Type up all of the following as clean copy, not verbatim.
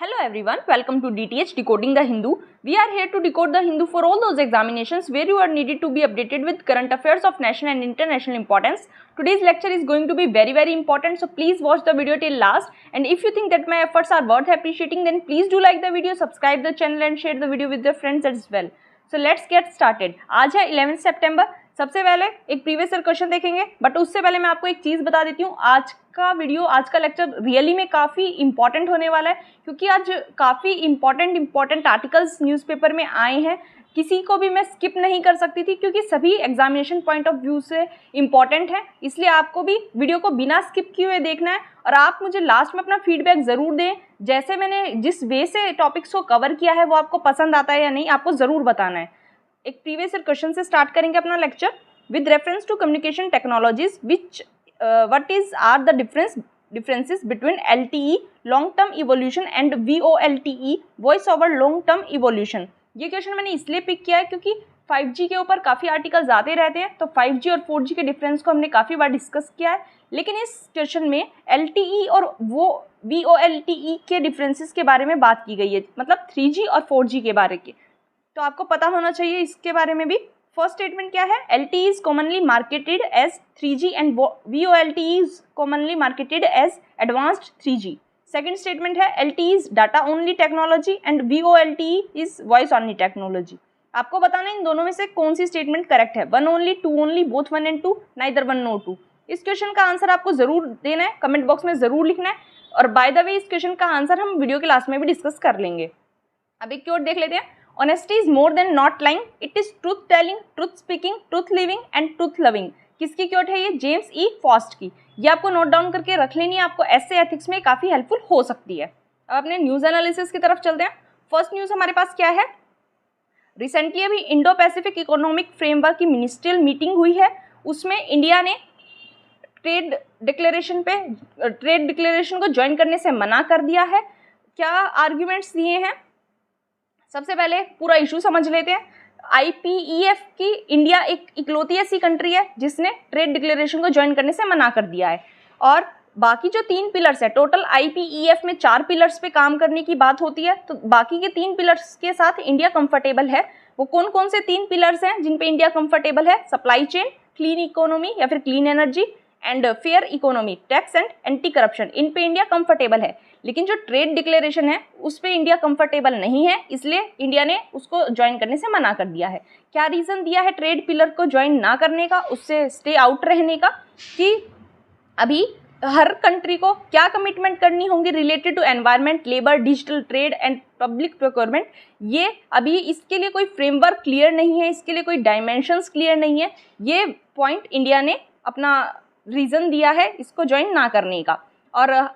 Hello everyone, welcome to DTH Decoding the Hindu. We are here to decode the Hindu for all those examinations where you are needed to be updated with current affairs of national and international importance. Today's lecture is going to be very important, so please watch the video till last. And if you think that my efforts are worth appreciating, then please do like the video, subscribe the channel and share the video with your friends as well. So let's get started. आज है 11 सितंबर. सबसे पहले एक previous year question देखेंगे, but उससे पहले मैं आपको एक चीज़ बता देती हूँ. आज का लेक्चर रियली में काफ़ी इंपॉर्टेंट होने वाला है, क्योंकि आज काफ़ी इंपॉर्टेंट आर्टिकल्स न्यूज़पेपर में आए हैं. किसी को भी मैं स्किप नहीं कर सकती थी, क्योंकि सभी एग्जामिनेशन पॉइंट ऑफ व्यू से इम्पॉर्टेंट है. इसलिए आपको भी वीडियो को बिना स्किप किए हुए देखना है और आप मुझे लास्ट में अपना फीडबैक ज़रूर दें. जैसे मैंने जिस वे से टॉपिक्स को कवर किया है वो आपको पसंद आता है या नहीं, आपको ज़रूर बताना है. एक प्रीवियस ईयर क्वेश्चन से स्टार्ट करेंगे अपना lecture. With reference to communication technologies which what are the differences between LTE long term evolution and VoLTE voice over long term evolution. ये क्वेश्चन मैंने इसलिए पिक किया है क्योंकि 5G के ऊपर काफ़ी आर्टिकल्स आते रहते हैं, तो 5G और 4G के डिफरेंस को हमने काफ़ी बार डिस्कस किया है. लेकिन इस क्वेश्चन में LTE और VoLTE के डिफरेंसेस के बारे में बात की गई है, मतलब 3G और 4G के बारे के. तो आपको पता होना चाहिए इसके बारे में भी. फर्स्ट स्टेटमेंट क्या है? LTE is commonly marketed as 3G and VoLTE is commonly marketed as advanced 3G. Second statement है LTE is data only technology and VoLTE is voice only technology. आपको बताना इन दोनों में से कौन सी स्टेटमेंट करेक्ट है. 1 only, 2 only, both 1 and 2, neither 1 nor 2. इस question का आंसर आपको जरूर देना है, कमेंट बॉक्स में जरूर लिखना है. और बाय द वे इस क्वेश्चन का आंसर हम वीडियो के लास्ट में भी डिस्कस कर लेंगे. अब एक क्योट देख लेते हैं. Honesty is more than not lying. It is truth telling, truth speaking, truth living and truth loving. किसकी क्योट है ये? जेम्स ई फॉस्ट की. ये आपको नोट डाउन करके रख लेनी है, आपको ऐसे एथिक्स में काफ़ी हेल्पफुल हो सकती है. अब अपने न्यूज़ एनालिसिस की तरफ चलते हैं. फर्स्ट न्यूज़ हमारे पास क्या है? रिसेंटली अभी इंडो पैसिफिक इकोनॉमिक फ्रेमवर्क की मिनिस्ट्रियल मीटिंग हुई है. उसमें इंडिया ने ट्रेड डिक्लेरेशन को ज्वाइन करने से मना कर दिया है. क्या आर्ग्यूमेंट्स दिए हैं? सबसे पहले पूरा इशू समझ लेते हैं. IPEF की इंडिया एक इकलौती ऐसी कंट्री है जिसने ट्रेड डिक्लेरेशन को ज्वाइन करने से मना कर दिया है. और बाकी जो 3 पिलर्स है, टोटल IPEF में 4 पिलर्स पे काम करने की बात होती है, तो बाकी के 3 पिलर्स के साथ इंडिया कंफर्टेबल है. वो कौन कौन से 3 पिलर्स हैं जिन पे इंडिया कंफर्टेबल है? सप्लाई चेन, क्लीन इकोनॉमी या फिर clean energy and fair economy, tax and anti corruption. इन पे इंडिया कंफर्टेबल है. लेकिन जो ट्रेड डिक्लेरेशन है उस पे इंडिया कंफर्टेबल नहीं है, इसलिए इंडिया ने उसको ज्वाइन करने से मना कर दिया है. क्या रीज़न दिया है ट्रेड पिलर को ज्वाइन ना करने का, उससे स्टे आउट रहने का? कि अभी हर कंट्री को क्या कमिटमेंट करनी होंगी related to environment, labour, digital trade and public procurement. ये अभी इसके लिए कोई फ्रेमवर्क क्लियर नहीं है, इसके लिए कोई डायमेंशंस क्लियर नहीं है. ये पॉइंट इंडिया ने अपना रीज़न दिया है इसको ज्वाइन ना करने का. और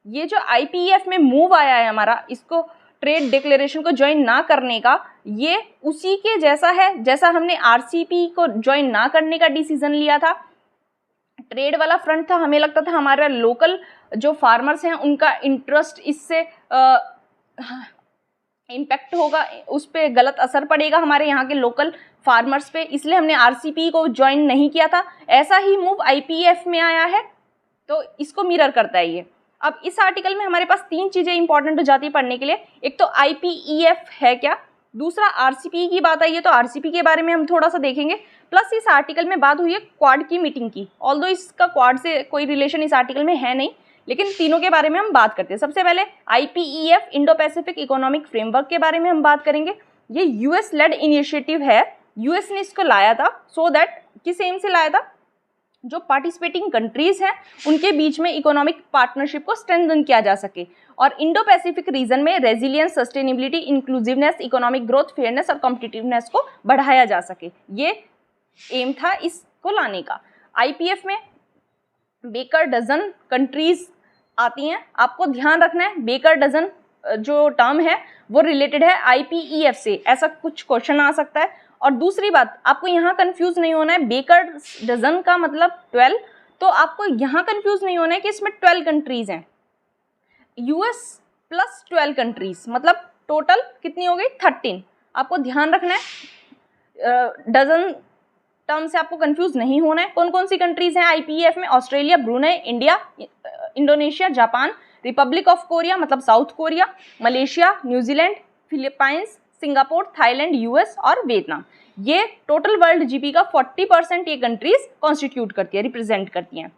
ये जो IPEF में मूव आया है हमारा, इसको ट्रेड डिक्लेरेशन को ज्वाइन ना करने का, ये उसी के जैसा है जैसा हमने RCP को ज्वाइन ना करने का डिसीजन लिया था. ट्रेड वाला फ्रंट था, हमें लगता था हमारा लोकल जो फार्मर्स हैं उनका इंटरेस्ट इससे इम्पैक्ट होगा, उस पर गलत असर पड़ेगा हमारे यहाँ के लोकल फार्मर्स पे, इसलिए हमने RCP को ज्वाइन नहीं किया था. ऐसा ही मूव IPEF में आया है, तो इसको मिरर करता है ये. अब इस आर्टिकल में हमारे पास 3 चीज़ें इंपॉर्टेंट हो जाती है पढ़ने के लिए. एक तो IPEF है क्या, दूसरा RCP की बात आई है तो RCP के बारे में हम थोड़ा सा देखेंगे. प्लस इस आर्टिकल में बात हुई है क्वाड की मीटिंग की. ऑल्दो इसका क्वाड से कोई रिलेशन इस आर्टिकल में है नहीं, लेकिन तीनों के बारे में हम बात करते हैं. सबसे पहले IPEF Indo Pacific economic framework के बारे में हम बात करेंगे. ये US लेड इनिशिएटिव है. US ने इसको लाया था सो दैट किस एम से लाया था? जो पार्टिसिपेटिंग कंट्रीज़ हैं उनके बीच में इकोनॉमिक पार्टनरशिप को स्ट्रेंथन किया जा सके और इंडो पैसिफिक रीजन में resilience, sustainability, inclusiveness, economic growth, fairness और कॉम्पिटिटिवनेस को बढ़ाया जा सके. ये एम था इसको लाने का. IPF में बेकर डजन कंट्रीज आती हैं. आपको ध्यान रखना है बेकर डजन जो टर्म है वो रिलेटेड है IPEF से, ऐसा कुछ क्वेश्चन आ सकता है. और दूसरी बात, आपको यहाँ कंफ्यूज नहीं होना है, बेकर डजन का मतलब 12, तो आपको यहाँ कंफ्यूज नहीं होना है कि इसमें 12 कंट्रीज हैं. US प्लस 12 कंट्रीज मतलब टोटल कितनी हो गई? 13. आपको ध्यान रखना है, डजन टर्म से आपको कंफ्यूज नहीं होना है. कौन कौन सी कंट्रीज हैं IPEF में? Australia, Brunei, India, Indonesia, Japan, Republic of Korea मतलब South Korea, Malaysia, New Zealand, Philippines, Singapore, Thailand, US और वियतनाम। ये टोटल वर्ल्ड जीडीपी का 40% ये कंट्रीज कॉन्स्टिट्यूट करती है, रिप्रेजेंट करती हैं।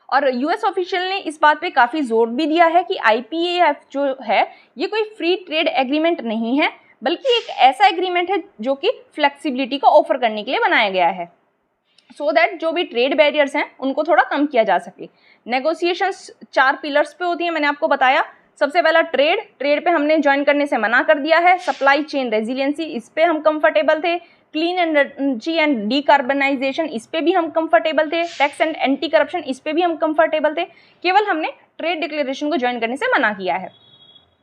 और यूएस ऑफिशियल ने इस बात पे काफ़ी जोर भी दिया है कि आईपीएफ जो है ये कोई फ्री ट्रेड एग्रीमेंट नहीं है, बल्कि एक ऐसा एग्रीमेंट है जो कि फ्लेक्सिबिलिटी को ऑफर करने के लिए बनाया गया है, सो दैट जो भी ट्रेड बैरियर्स हैं उनको थोड़ा कम किया जा सके। नेगोशिएशंस 4 पिलर्स पे होती हैं, मैंने आपको बताया। सबसे पहला ट्रेड पे हमने ज्वाइन करने से मना कर दिया है। सप्लाई चेन रेजिलियंसी, इस पे हम कंफर्टेबल थे। क्लीन एनर्जी एंड डीकार्बनाइजेशन, इस पे भी हम कंफर्टेबल थे। टैक्स एंड एंटी करप्शन, इस पे भी हम कंफर्टेबल थे। केवल हमने ट्रेड डिक्लेरेशन को ज्वाइन करने से मना किया है।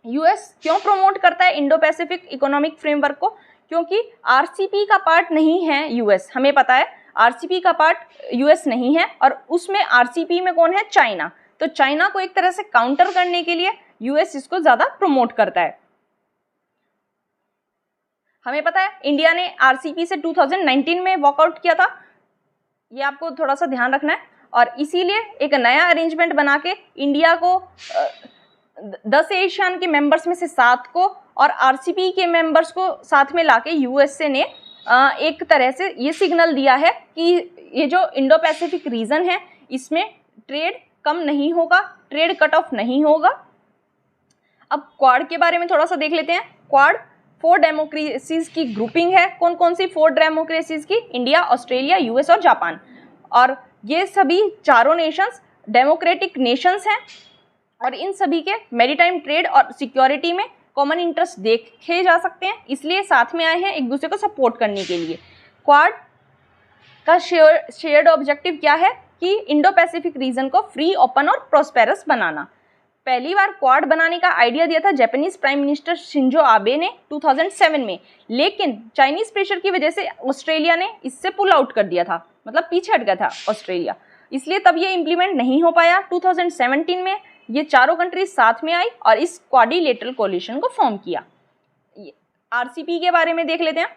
यूएस क्यों प्रमोट करता है इंडो पैसिफिक इकोनॉमिक फ्रेमवर्क को? क्योंकि आरसीपी का पार्ट नहीं है यूएस, हमें पता है आरसीपी का पार्ट यूएस नहीं है, और उसमें आरसीपी में कौन है? चाइना। तो चाइना को एक तरह से काउंटर करने के लिए यूएस इसको ज्यादा प्रमोट करता है। हमें पता है इंडिया ने आरसीपी से 2019 में वॉकआउट किया था, ये आपको थोड़ा सा ध्यान रखना है। और इसीलिए एक नया अरेंजमेंट बना के इंडिया को 10 एशियान के मेंबर्स में से 7 को और आरसीपी के मेंबर्स को साथ में लाके यूएसए ने एक तरह से ये सिग्नल दिया है कि ये जो इंडो पैसिफिक रीजन है इसमें ट्रेड कम नहीं होगा, ट्रेड कट ऑफ नहीं होगा। अब क्वाड के बारे में थोड़ा सा देख लेते हैं। क्वाड 4 डेमोक्रेसीज की ग्रुपिंग है। कौन कौन सी 4 डेमोक्रेसीज की? इंडिया, ऑस्ट्रेलिया, यूएस और जापान। और ये सभी चारों नेशंस डेमोक्रेटिक नेशंस हैं और इन सभी के मैरीटाइम ट्रेड और सिक्योरिटी में कॉमन इंटरेस्ट देखे जा सकते हैं, इसलिए साथ में आए हैं एक दूसरे को सपोर्ट करने के लिए। क्वाड का शेयर्ड ऑब्जेक्टिव क्या है? कि इंडो पैसिफिक रीजन को फ्री, ओपन और प्रोस्पेरस बनाना। पहली बार क्वाड बनाने का आइडिया दिया था Japanese prime minister Shinzo Abe ने 2007 में, लेकिन चाइनीज प्रेशर की वजह से ऑस्ट्रेलिया ने इससे पुल आउट कर दिया था, मतलब पीछे हट गया था ऑस्ट्रेलिया, इसलिए तब ये इम्प्लीमेंट नहीं हो पाया। 2017 में ये चारों कंट्रीज साथ में आई और इस क्वाड्रिलेटरल कोलिशन को फॉर्म किया। आरसीपी के बारे में देख लेते हैं।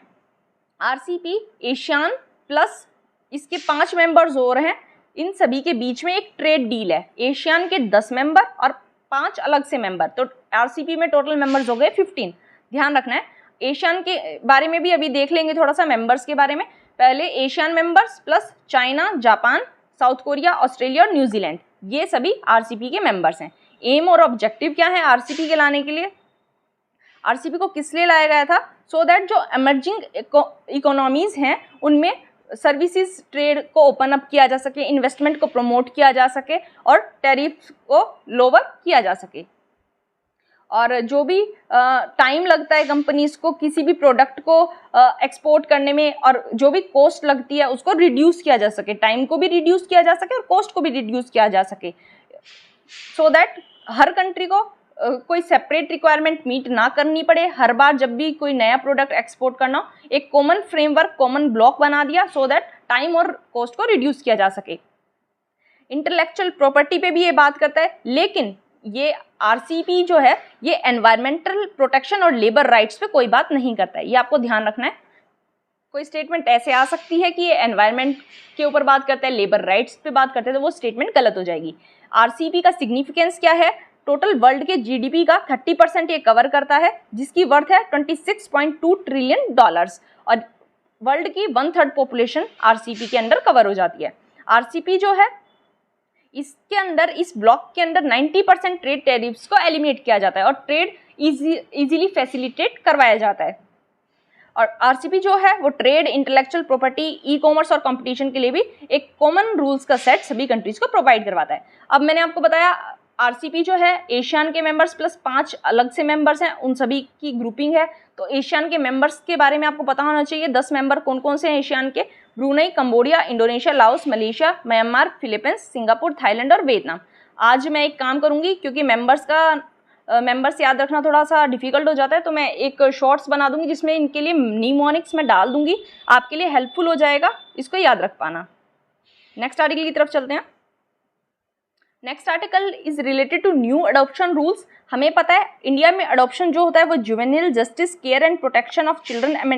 आरसीपी एशियान प्लस इसके 5 मेंबर्स और हैं, इन सभी के बीच में एक ट्रेड डील है। एशियान के 10 मेंबर और 5 अलग से मेंबर, तो आरसीपी में टोटल मेंबर्स हो गए 15। ध्यान रखना है, एशियान के बारे में भी अभी देख लेंगे थोड़ा सा, मेंबर्स के बारे में। पहले Asian members plus China, Japan, south Korea, Australia और न्यूजीलैंड, ये सभी आरसीपी के मेंबर्स हैं। एम और ऑब्जेक्टिव क्या है आरसीपी के लाने के लिए? आरसीपी को किस लिए लाया गया था? सो दैट जो इमर्जिंग इकोनॉमीज हैं उनमें सर्विसेज ट्रेड को ओपन अप किया जा सके, इन्वेस्टमेंट को प्रमोट किया जा सके और टैरिफ को लोअर किया जा सके। और जो भी टाइम लगता है कंपनीज को किसी भी प्रोडक्ट को एक्सपोर्ट करने में, और जो भी कॉस्ट लगती है उसको रिड्यूस किया जा सके, टाइम को भी रिड्यूस किया जा सके और कॉस्ट को भी रिड्यूस किया जा सके, सो दैट हर कंट्री को कोई सेपरेट रिक्वायरमेंट मीट ना करनी पड़े। हर बार जब भी कोई नया प्रोडक्ट एक्सपोर्ट करना हो, एक कॉमन फ्रेमवर्क, कॉमन ब्लॉक बना दिया, सो दैट टाइम और कॉस्ट को रिड्यूस किया जा सके। इंटेलेक्चुअल प्रॉपर्टी पे भी ये बात करता है, लेकिन ये आरसीपी जो है ये एनवायरमेंटल प्रोटेक्शन और लेबर राइट्स पे कोई बात नहीं करता है, ये आपको ध्यान रखना है। कोई स्टेटमेंट ऐसे आ सकती है कि ये एनवायरमेंट के ऊपर बात करता है, लेबर राइट्स पे बात करते हैं, तो वो स्टेटमेंट गलत हो जाएगी। आरसीपी का सिग्निफिकेंस क्या है? टोटल वर्ल्ड के जीडीपी का 30% ये कवर करता है, जिसकी वर्थ है $26.2 ट्रिलियन और वर्ल्ड की 1/3 पॉपुलेशन आरसीपी के अंडर कवर हो जाती है। आरसीपी जो है इसके अंदर, इस ब्लॉक के अंदर 90% ट्रेड टैरिफ्स को एलिमिनेट किया जाता है और ट्रेड इजीली फैसिलिटेट करवाया जाता है। और आरसीपी जो है वो trade, intellectual property, e commerce और कंपटीशन के लिए भी एक कॉमन रूल्स का सेट सभी कंट्रीज को प्रोवाइड करवाता है। अब मैंने आपको बताया आरसीपी जो है एशियन के मेंबर्स प्लस 5 अलग से मेंबर्स हैं, उन सभी की ग्रुपिंग है। तो एशियन के मेंबर्स के बारे में आपको पता होना चाहिए। 10 मेंबर कौन कौन से हैं एशियन के? Brunei, Cambodia, Indonesia, Laos, Malaysia, Myanmar, Philippines, Singapore, Thailand और वियतनाम। आज मैं एक काम करूंगी, क्योंकि मेंबर्स याद रखना थोड़ा सा डिफिकल्ट हो जाता है, तो मैं एक शॉर्ट्स बना दूंगी जिसमें इनके लिए निमोनिक्स में डाल दूंगी, आपके लिए हेल्पफुल हो जाएगा, इसको याद रख पाना। नेक्स्ट आर्टिकल की तरफ चलते हैं। Next article is related to new adoption rules. हमें पता है इंडिया में अडॉप्शन जो होता है वो juvenile justice care and protection of children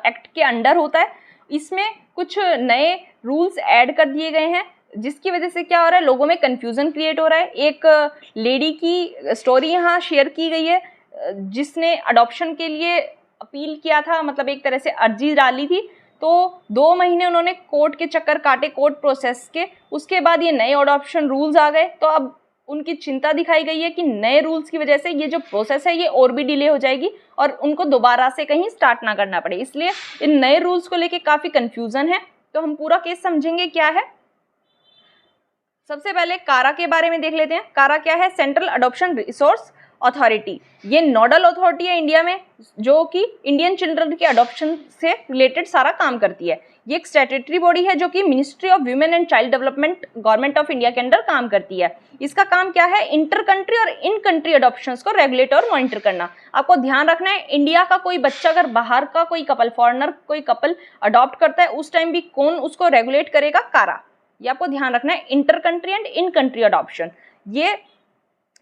act के अंडर होता है। इसमें कुछ नए रूल्स ऐड कर दिए गए हैं। जिसकी वजह से क्या हो रहा है, लोगों में कन्फ्यूज़न क्रिएट हो रहा है। एक लेडी की स्टोरी यहाँ शेयर की गई है जिसने अडॉप्शन के लिए अपील किया था, मतलब एक तरह से अर्जी डाली थी। तो 2 महीने उन्होंने कोर्ट के चक्कर काटे, कोर्ट प्रोसेस के। उसके बाद ये नए अडॉप्शन रूल्स आ गए, तो अब उनकी चिंता दिखाई गई है कि नए रूल्स की वजह से ये जो प्रोसेस है ये और भी डिले हो जाएगी और उनको दोबारा से कहीं स्टार्ट ना करना पड़े। इसलिए इन नए रूल्स को लेके काफ़ी कन्फ्यूज़न है। तो हम पूरा केस समझेंगे क्या है। सबसे पहले कारा के बारे में देख लेते हैं। कारा क्या है? Central adoption resource authority. ये नोडल अथॉरिटी है इंडिया में, जो कि इंडियन चिल्ड्रन के अडॉप्शन से रिलेटेड सारा काम करती है। ये एक स्टैट्यूटरी बॉडी है जो कि ministry of women and child development government of India के अंडर काम करती है। इसका काम क्या है? इंटर कंट्री और इन कंट्री अडॉप्शंस को रेगुलेट और मॉनिटर करना। आपको ध्यान रखना है, इंडिया का कोई बच्चा अगर बाहर का कोई कपल, फॉरेनर कोई कपल अडॉप्ट करता है, उस टाइम भी कौन उसको रेगुलेट करेगा? कारा। ये आपको ध्यान रखना है, inter country and in country adoption. ये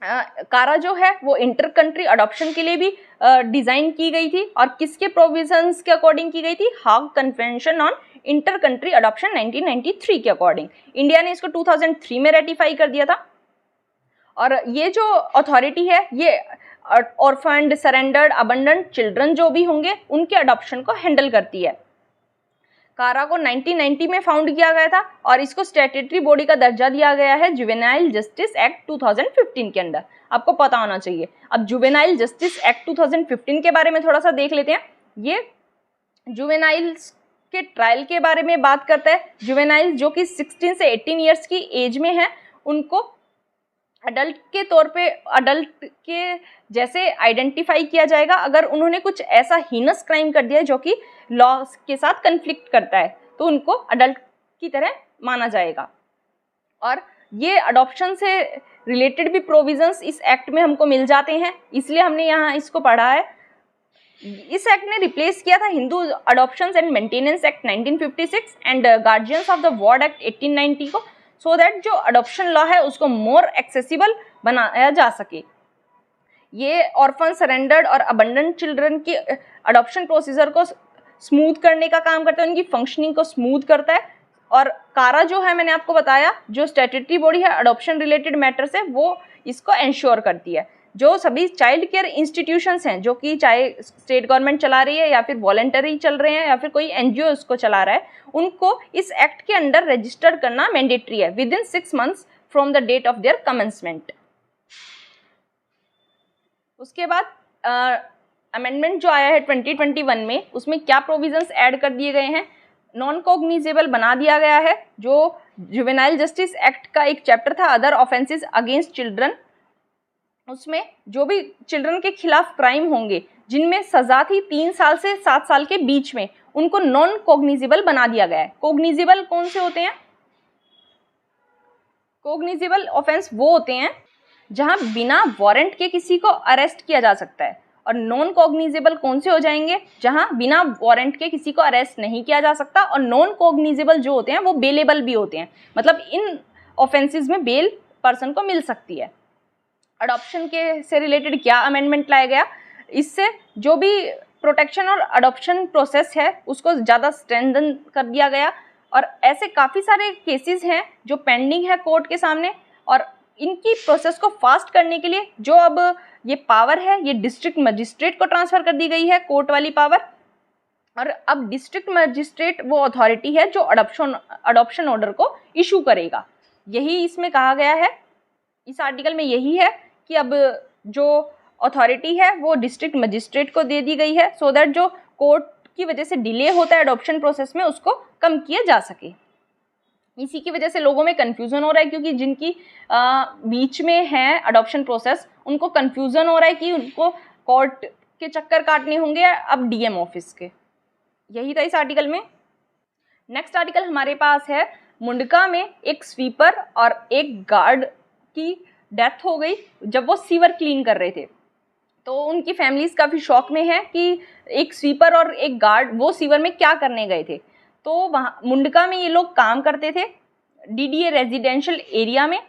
कारा जो है वो इंटर कंट्री अडॉप्शन के लिए भी डिज़ाइन की गई थी। और किसके प्रोविजंस के अकॉर्डिंग की गई थी? हाग convention on inter country adoption 1993 के अकॉर्डिंग। इंडिया ने इसको 2003 में रेटिफाई कर दिया था। और ये जो अथॉरिटी है ये ऑर्फन्ड, सरेंडर्ड, अबंडन्ड चिल्ड्रन जो भी होंगे उनके अडॉप्शन को हैंडल करती है। कारा को 1990 में फाउंड किया गया था और इसको स्टैट्यूटरी बॉडी का दर्जा दिया गया है जुवेनाइल जस्टिस एक्ट 2015 के अंडर। आपको पता होना चाहिए। अब जुवेनाइल जस्टिस एक्ट 2015 के बारे में थोड़ा सा देख लेते हैं। ये जुवेनाइल्स के ट्रायल के बारे में बात करता है। जुवेनाइल जो कि 16 से 18 ईयर्स की एज में है, उनको अडल्ट के तौर पे, अडल्ट के जैसे आइडेंटिफाई किया जाएगा अगर उन्होंने कुछ ऐसा हीनस क्राइम कर दिया है जो कि लॉ के साथ कन्फ्लिक्ट करता है, तो उनको अडल्ट की तरह माना जाएगा। और ये अडॉप्शन से रिलेटेड भी प्रोविजंस इस एक्ट में हमको मिल जाते हैं, इसलिए हमने यहाँ इसको पढ़ा है। इस एक्ट ने रिप्लेस किया था Hindu adoptions and maintenance act 1956 and guardians of the ward act 1890 को, सो दैट जो अडॉप्शन लॉ है उसको मोर एक्सेसिबल बनाया जा सके। ये ऑर्फन, सरेंडर्ड और अबंडन्ड चिल्ड्रन की अडॉप्शन प्रोसीजर को स्मूथ करने का काम करता है, उनकी फंक्शनिंग को स्मूथ करता है। और कारा जो है, मैंने आपको बताया, जो स्टैट्यूटरी बॉडी है अडॉप्शन रिलेटेड मैटर से, वो इसको इंश्योर करती है। जो सभी चाइल्ड केयर इंस्टीट्यूशंस हैं, जो कि चाहे स्टेट गवर्नमेंट चला रही है या फिर वॉलंटरी चल रहे हैं या फिर कोई एनजीओ उसको चला रहा है, उनको इस एक्ट के अंडर रजिस्टर करना मैंडेटरी है within 6 months from the date of their commencement. उसके बाद अमेंडमेंट जो आया है 2021 में, उसमें क्या प्रोविजंस ऐड कर दिए गए हैं? नॉन कॉग्निजेबल बना दिया गया है। जो जुवेनाइल जस्टिस एक्ट का एक चैप्टर था अदर ऑफेंसेस अगेंस्ट चिल्ड्रन, उसमें जो भी चिल्ड्रन के खिलाफ क्राइम होंगे जिनमें सजा थी 3 साल से 7 साल के बीच में, उनको नॉन कॉग्निजेबल बना दिया गया है। कॉग्निजेबल कौन से होते हैं? कॉग्निजेबल ऑफेंस वो होते हैं जहां बिना वारंट के किसी को अरेस्ट किया जा सकता है। और नॉन कॉग्निजेबल कौन से हो जाएंगे? जहां बिना वारंट के किसी को अरेस्ट नहीं किया जा सकता। और नॉन कॉग्निजेबल जो होते हैं वो बेलेबल भी होते हैं, मतलब इन ऑफेंसेस में बेल पर्सन को मिल सकती है। अडॉप्शन के से रिलेटेड क्या अमेंडमेंट लाया गया? इससे जो भी प्रोटेक्शन और अडॉप्शन प्रोसेस है उसको ज़्यादा स्ट्रेंथन कर दिया गया। और ऐसे काफ़ी सारे केसेस हैं जो पेंडिंग है कोर्ट के सामने, और इनकी प्रोसेस को फास्ट करने के लिए जो अब ये पावर है ये डिस्ट्रिक्ट मजिस्ट्रेट को ट्रांसफ़र कर दी गई है, कोर्ट वाली पावर। और अब डिस्ट्रिक्ट मजिस्ट्रेट वो अथॉरिटी है जो अडॉप्शन ऑर्डर को इशू करेगा। यही इसमें कहा गया है, इस आर्टिकल में यही है कि अब जो अथॉरिटी है वो डिस्ट्रिक्ट मजिस्ट्रेट को दे दी गई है, सो दैट जो कोर्ट की वजह से डिले होता है अडॉप्शन प्रोसेस में उसको कम किया जा सके। इसी की वजह से लोगों में कन्फ्यूज़न हो रहा है, क्योंकि जिनकी बीच में है अडॉप्शन प्रोसेस उनको कन्फ्यूज़न हो रहा है कि उनको कोर्ट के चक्कर काटने होंगे या अब डीएम ऑफिस के। यही था इस आर्टिकल में। नेक्स्ट आर्टिकल हमारे पास है, मुंडका में एक स्वीपर और एक गार्ड की डेथ हो गई जब वो सीवर क्लीन कर रहे थे। तो उनकी फैमिलीज काफ़ी शॉक में है कि एक स्वीपर और एक गार्ड वो सीवर में क्या करने गए थे। तो वहाँ मुंडका में ये लोग काम करते थे डीडीए रेजिडेंशियल एरिया में।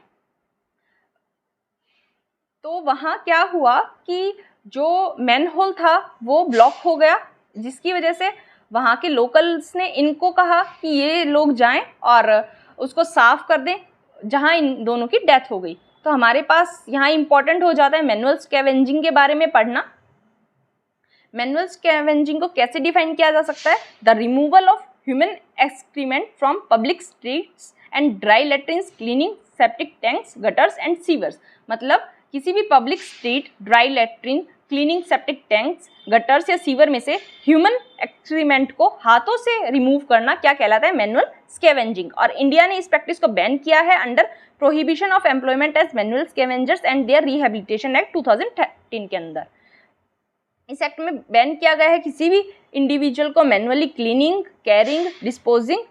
तो वहाँ क्या हुआ कि जो मैनहोल था वो ब्लॉक हो गया, जिसकी वजह से वहाँ के लोकल्स ने इनको कहा कि ये लोग जाएं और उसको साफ कर दें जहाँ इन दोनों की डेथ हो गई। तो हमारे पास यहाँ इंपॉर्टेंट हो जाता है मैनुअल स्कैवेंजिंग के बारे में पढ़ना। मैनुअल स्कैवेंजिंग को कैसे डिफाइन किया जा सकता है? The removal of human excrement from public streets and dry latrines, cleaning septic tanks, gutters and sewers. मतलब किसी भी public street, dry latrine, cleaning septic tanks, gutters या सीवर में से ह्यूमन एक्सक्रीमेंट को हाथों से रिमूव करना क्या कहलाता है? Manual scavenging. और इंडिया ने इस प्रैक्टिस को बैन किया है under prohibition of employment as manual scavengers and their rehabilitation act 2013 के अंदर। इस एक्ट में बैन किया गया है किसी भी इंडिविजुअल को मैनुअली क्लीनिंग, कैरिंग, डिस्पोजिंग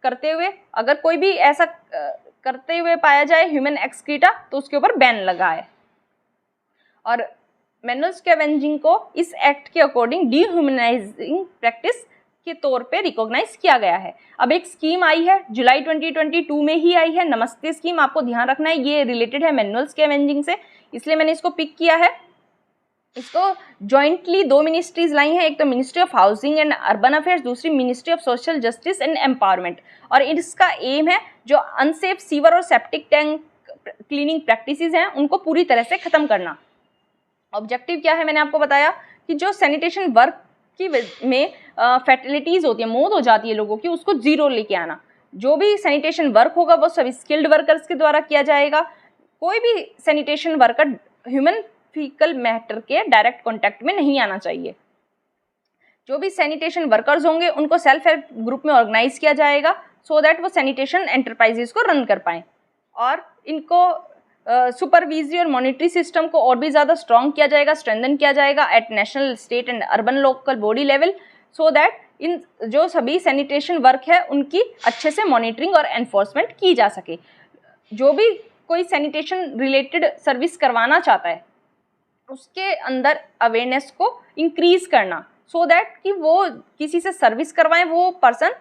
करते हुए, अगर कोई भी ऐसा करते हुए पाया जाए ह्यूमन एक्सक्रीटा, तो उसके ऊपर बैन लगा है। और मैनुअल स्कैवेंजिंग को इस एक्ट के अकॉर्डिंग डीह्यूमनाइजिंग प्रैक्टिस के तौर पे रिकॉग्नाइज किया गया है। अब एक स्कीम आई है, जुलाई 2022 में ही आई है, नमस्ते स्कीम। आपको ध्यान रखना है ये रिलेटेड है मैनुअल स्कैवेंजिंग से, इसलिए मैंने इसको पिक किया है। इसको जॉइंटली 2 मिनिस्ट्रीज लाई हैं, एक तो ministry of housing and urban affairs, दूसरी ministry of social justice and empowerment. और इसका एम है जो अनसेफ सीवर और सेप्टिक टैंक क्लीनिंग प्रैक्टिसेस हैं उनको पूरी तरह से ख़त्म करना। ऑब्जेक्टिव क्या है? मैंने आपको बताया कि जो सैनिटेशन वर्क की में फैटिलिटीज़ होती है, मौत हो जाती है लोगों की, उसको जीरो लेके आना। जो भी सैनिटेशन वर्क होगा वो सभी स्किल्ड वर्कर्स के द्वारा किया जाएगा। कोई भी sanitation worker human faecal matter के डायरेक्ट कॉन्टैक्ट में नहीं आना चाहिए। जो भी सैनिटेशन वर्कर्स होंगे उनको सेल्फ हेल्प ग्रुप में ऑर्गेनाइज किया जाएगा सो दैट वो सैनिटेशन एंटरप्राइजेस को रन कर पाएँ। और इनको सुपरविजरी और मॉनिटरी सिस्टम को और भी ज़्यादा स्ट्रॉन्ग किया जाएगा, स्ट्रेंथन किया जाएगा at national, state and urban local body level, so that इन जो सभी सैनिटेशन वर्क है उनकी अच्छे से मॉनिटरिंग और एनफोर्समेंट की जा सके। जो भी कोई सैनिटेशन रिलेटेड सर्विस करवाना चाहता है उसके अंदर अवेयरनेस को इंक्रीज करना सो दैट कि वो किसी से सर्विस करवाएं, वो पर्सन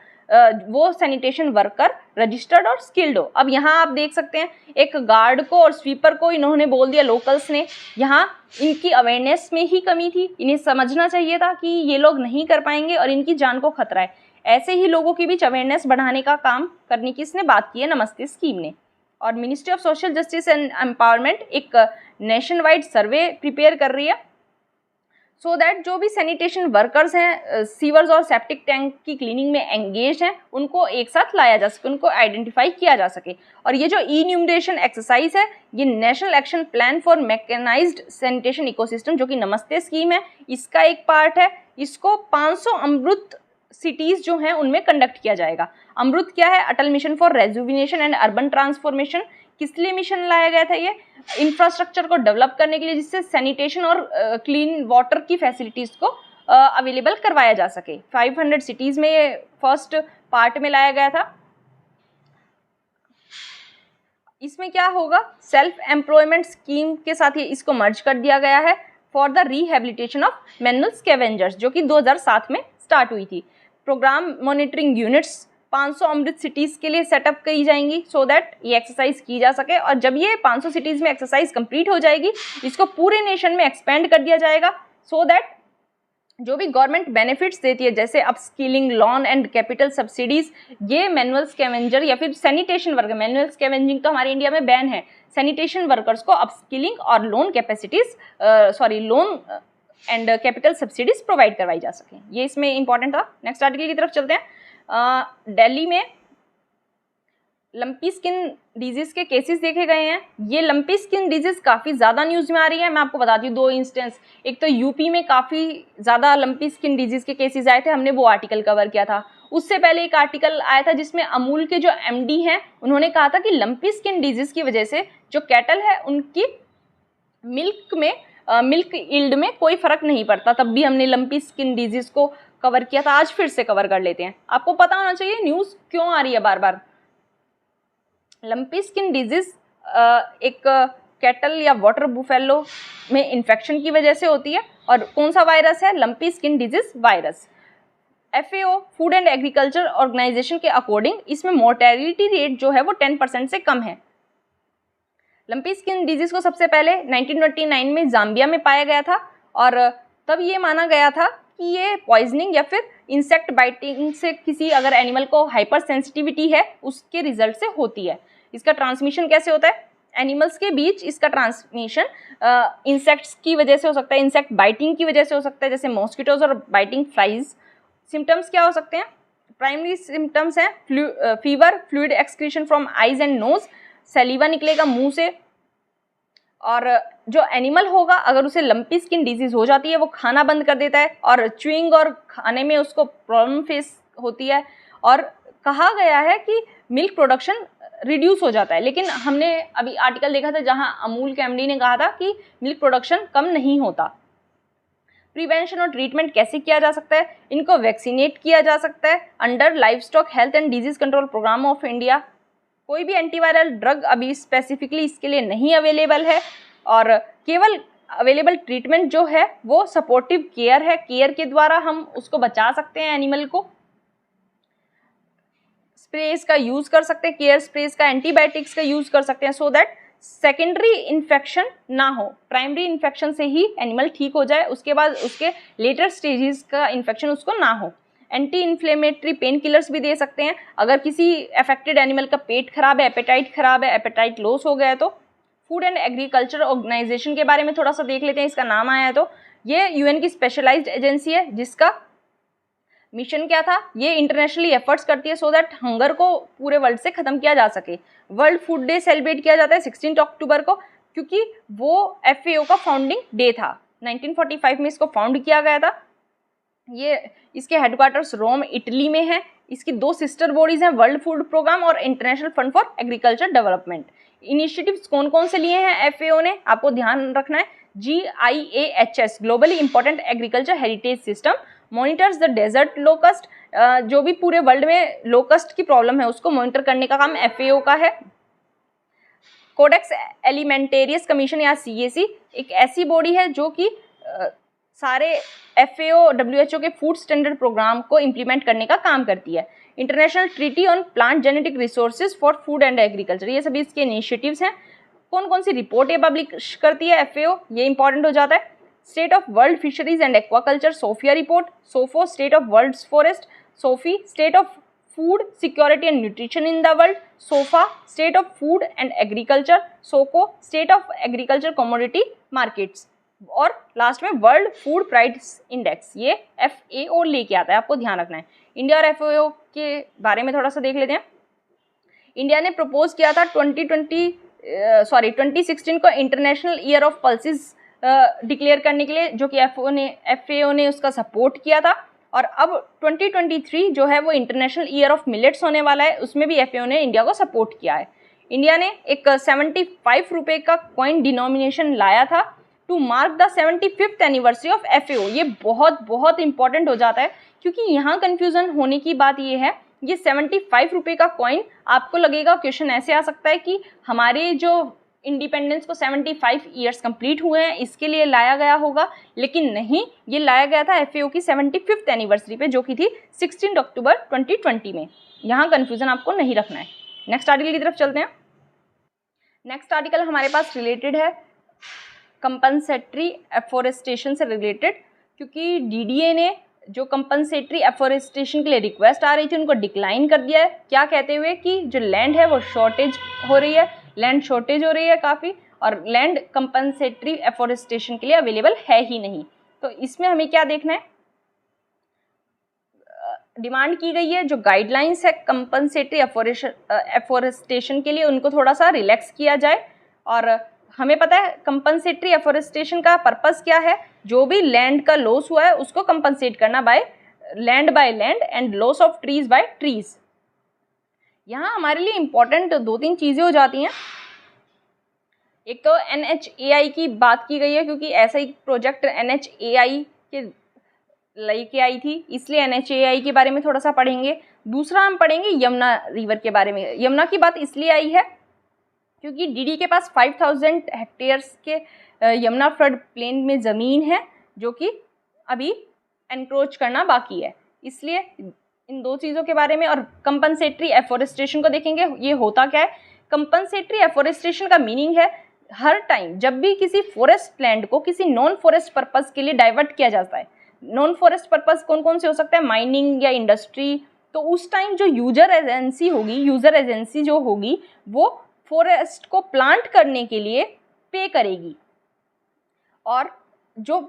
वो सैनिटेशन वर्कर रजिस्टर्ड और स्किल्ड हो। अब यहाँ आप देख सकते हैं एक गार्ड को और स्वीपर को इन्होंने बोल दिया लोकल्स ने, यहाँ इनकी अवेयरनेस में ही कमी थी। इन्हें समझना चाहिए था कि ये लोग नहीं कर पाएंगे और इनकी जान को खतरा है। ऐसे ही लोगों के बीच अवेयरनेस बढ़ाने का काम करने की इसने बात की है नमस्ते स्कीम ने। और ministry of social justice and empowerment एक नेशन वाइड सर्वे प्रिपेयर कर रही है सो दैट जो भी सैनिटेशन वर्कर्स हैं सीवर्स और सेप्टिक टैंक की क्लीनिंग में एंगेज हैं उनको एक साथ लाया जा सके, उनको आइडेंटिफाई किया जा सके। और ये जो ई-न्यूमरेशन एक्सरसाइज है ये national action plan for mechanised sanitation ecosystem जो कि नमस्ते स्कीम है, इसका एक पार्ट है। इसको 500 अमृत सिटीज़ जो हैं उनमें कंडक्ट किया जाएगा। अमृत क्या है? Atal mission for rejuvenation and urban transformation. किस लिए मिशन लाया गया था? ये इंफ्रास्ट्रक्चर को डेवलप करने के लिए जिससे सैनिटेशन और क्लीन वाटर की फैसिलिटीज़ को अवेलेबल करवाया जा सके। 500 सिटीज़ में ये फर्स्ट पार्ट में लाया गया था। इसमें क्या होगा? सेल्फ एम्प्लॉयमेंट स्कीम के साथ ये इसको मर्ज कर दिया गया है for the rehabilitation of manual scavengers जो कि 2007 में स्टार्ट हुई थी। प्रोग्राम मॉनिटरिंग यूनिट्स 500 अमृत सिटीज़ के लिए सेटअप की जाएंगी सो दैट ये एक्सरसाइज की जा सके। और जब ये 500 सिटीज़ में एक्सरसाइज कंप्लीट हो जाएगी इसको पूरे नेशन में एक्सपेंड कर दिया जाएगा सो दैट जो भी गवर्नमेंट बेनिफिट्स देती है जैसे upskilling, loan and capital subsidies, ये मैनुअल स्कैवेंजर या फिर सैनिटेशन वर्कर, मैनुअल स्कैवेंजिंग तो हमारे इंडिया में बैन है, सैनिटेशन वर्कर्स को अपस्किलिंग और loan and capital subsidies provide करवाई जा सकें। ये इसमें इंपॉर्टेंट था। नेक्स्ट आर्टिकल की तरफ चलते हैं। दिल्ली में लंपी स्किन डिजीज़ के केसेस देखे गए हैं। ये लंपी स्किन डिजीज़ काफ़ी ज़्यादा न्यूज़ में आ रही है। मैं आपको बताती हूँ 2 इंस्टेंस। एक तो यूपी में काफ़ी ज़्यादा लंपी स्किन डिजीज़ के केसेस आए थे, हमने वो आर्टिकल कवर किया था। उससे पहले एक आर्टिकल आया था जिसमें अमूल के जो एमडी हैं उन्होंने कहा था कि लंपी स्किन डिजीज़ की वजह से जो कैटल है उनकी मिल्क यील्ड में कोई फ़र्क नहीं पड़ता। तब भी हमने लंपी स्किन डिजीज़ को कवर किया था, आज फिर से कवर कर लेते हैं। आपको पता होना चाहिए न्यूज़ क्यों आ रही है बार बार। लंपी स्किन डिजीज़ एक कैटल या वाटर बुफेलो में इन्फेक्शन की वजह से होती है। और कौन सा वायरस है? Lumpy skin disease virus. FAO Food and Agriculture Organization के अकॉर्डिंग इसमें मोर्टेलिटी रेट जो है वो 10% से कम है। लंपी स्किन डिजीज़ को सबसे पहले 1929 में जाम्बिया में पाया गया था और तब ये माना गया था कि ये पॉइजनिंग या फिर इंसेक्ट बाइटिंग से किसी अगर एनिमल को हाइपर सेंसिटिविटी है उसके रिजल्ट से होती है। इसका ट्रांसमिशन कैसे होता है? एनिमल्स के बीच इसका ट्रांसमिशन इंसेक्ट्स की वजह से हो सकता है, इंसेक्ट बाइटिंग की वजह से हो सकता है, जैसे मॉस्किटोज और बाइटिंग फ्लाइज। सिम्टम्स क्या हो सकते हैं? प्राइमरी सिम्टम्स हैं fever, fluid excretion from eyes and nose, saliva निकलेगा मुंह से, और जो एनिमल होगा अगर उसे लंपी स्किन डिजीज हो जाती है वो खाना बंद कर देता है और च्यूइंग और खाने में उसको प्रॉब्लम फेस होती है। और कहा गया है कि मिल्क प्रोडक्शन रिड्यूस हो जाता है, लेकिन हमने अभी आर्टिकल देखा था जहां अमूल के एमडी ने कहा था कि मिल्क प्रोडक्शन कम नहीं होता। प्रिवेंशन और ट्रीटमेंट कैसे किया जा सकता है? इनको वैक्सीनेट किया जा सकता है under livestock health and disease control programme of India. कोई भी एंटीवायरल ड्रग अभी स्पेसिफिकली इसके लिए नहीं अवेलेबल है, और केवल अवेलेबल ट्रीटमेंट जो है वो सपोर्टिव केयर है। केयर के द्वारा हम उसको बचा सकते हैं एनिमल को। स्प्रेज का यूज कर सकते हैं, केयर स्प्रेज का, एंटीबायोटिक्स का यूज कर सकते हैं, सो दैट सेकेंडरी इन्फेक्शन ना हो, प्राइमरी इन्फेक्शन से ही एनिमल ठीक हो जाए, उसके बाद उसके लेटर स्टेजेस का इन्फेक्शन उसको ना हो। एंटी इन्फ्लेमेटरी पेन किलर्स भी दे सकते हैं अगर किसी अफेक्टेड एनिमल का पेट खराब है, एपेटाइट खराब है, एपेटाइट लॉस हो गया है तो। फूड एंड एग्रीकल्चर ऑर्गेनाइजेशन के बारे में थोड़ा सा देख लेते हैं, इसका नाम आया है तो। ये यूएन की स्पेशलाइज्ड एजेंसी है जिसका मिशन क्या था? ये इंटरनेशनली एफर्ट्स करती है सो दैट हंगर को पूरे वर्ल्ड से खत्म किया जा सके। वर्ल्ड फूड डे सेलिब्रेट किया जाता है 16 अक्टूबर को, क्योंकि वो FAO का फाउंडिंग डे था। 1945 में इसको फाउंड किया गया था। ये इसके हेडक्वार्टर्स रोम इटली में है। इसकी 2 सिस्टर बॉडीज हैं, वर्ल्ड फूड प्रोग्राम और international fund for agriculture development. Initiatives कौन कौन से लिए हैं FAO ने, आपको ध्यान रखना है। GIAHS globally important agriculture heritage system monitors the desert locust, जो भी पूरे वर्ल्ड में लोकस्ट की प्रॉब्लम है उसको मॉनिटर करने का काम FAO का है। कोडेक्स एलिमेंटेरियस कमीशन या CAC एक ऐसी बॉडी है जो कि सारे FAO WHO के फूड स्टैंडर्ड प्रोग्राम को इम्प्लीमेंट करने का काम करती है। International treaty on plant genetic resources for food and agriculture, ये सभी इसके इनिशिएटिव्स हैं। कौन कौन सी रिपोर्ट ये पब्लिश करती है FAO, ये इंपॉर्टेंट हो जाता है। State of world fisheries and aquaculture SOFIA report, SOFO state of world forest, SOFI state of food security and nutrition in the world, SOFA state of food and agriculture, SOCO state of agriculture commodity markets, और last में world food price index, ये FAO लेके आता है, आपको ध्यान रखना है। इंडिया और FAO के बारे में थोड़ा सा देख लेते हैं। इंडिया ने प्रपोज किया था 2016 को international year of pulses declare करने के लिए, जो कि FAO ने उसका सपोर्ट किया था। और अब 2023 जो है वो इंटरनेशनल ईयर ऑफ मिलेट्स होने वाला है, उसमें भी FAO ने इंडिया को सपोर्ट किया है। इंडिया ने एक 75 रुपये का कॉइन डिनोमिनेशन लाया था to mark the 75th anniversary of FAO। ये बहुत इंपॉर्टेंट हो जाता है, क्योंकि यहाँ कन्फ्यूज़न होने की बात ये है, ये 75 रुपये का कॉइन, आपको लगेगा क्वेश्चन ऐसे आ सकता है कि हमारे जो इंडिपेंडेंस को 75 ईयर्स कंप्लीट हुए हैं इसके लिए लाया गया होगा, लेकिन नहीं, ये लाया गया था FAO की 75th एनिवर्सरी पे, जो कि थी 16 अक्टूबर 2020 में। यहाँ कन्फ्यूज़न आपको नहीं रखना है। नेक्स्ट आर्टिकल की तरफ चलते हैं। नेक्स्ट आर्टिकल हमारे पास रिलेटेड है कंपनसेटरी एफोरेस्टेशन से रिलेटेड, क्योंकि DDA ने जो कंपनसेटरी एफोरेस्टेशन के लिए रिक्वेस्ट आ रही थी उनको डिक्लाइन कर दिया है। क्या कहते हुए कि जो लैंड है वो शॉर्टेज हो रही है, लैंड शॉर्टेज हो रही है काफ़ी, और लैंड कंपनसेटरी एफोरेस्टेशन के लिए अवेलेबल है ही नहीं। तो इसमें हमें क्या देखना है, डिमांड की गई है जो गाइडलाइंस है कंपनसेटरी एफोरेस्टेशन के लिए उनको थोड़ा सा रिलैक्स किया जाए। और हमें पता है कंपनसेटरी एफोरेस्टेशन का पर्पस क्या है, जो भी लैंड का लॉस हुआ है उसको कंपनसेट करना by land and loss of trees by trees. यहाँ हमारे लिए इंपॉर्टेंट 2-3 चीज़ें हो जाती हैं। एक तो NHAI की बात की गई है, क्योंकि ऐसा ही प्रोजेक्ट NHAI के लेके आई थी, इसलिए NHAI के बारे में थोड़ा सा पढ़ेंगे। दूसरा हम पढ़ेंगे यमुना रिवर के बारे में। यमुना की बात इसलिए आई है क्योंकि DD के पास 5000 हेक्टेयर्स के यमुना फ्लड प्लेन में ज़मीन है जो कि अभी एनक्रोच करना बाकी है, इसलिए इन 2 चीज़ों के बारे में। और कंपनसेटरी एफोरेस्टेशन को देखेंगे, ये होता क्या है। कंपनसेटरी एफोरेस्टेशन का मीनिंग है हर टाइम जब भी किसी फॉरेस्ट लैंड को किसी नॉन फॉरेस्ट पर्पस के लिए डाइवर्ट किया जाता है, नॉन फॉरेस्ट पर्पस कौन कौन से हो सकते हैं, माइनिंग या इंडस्ट्री। तो उस टाइम जो यूजर एजेंसी जो होगी वो फॉरेस्ट को प्लांट करने के लिए पे करेगी, और जो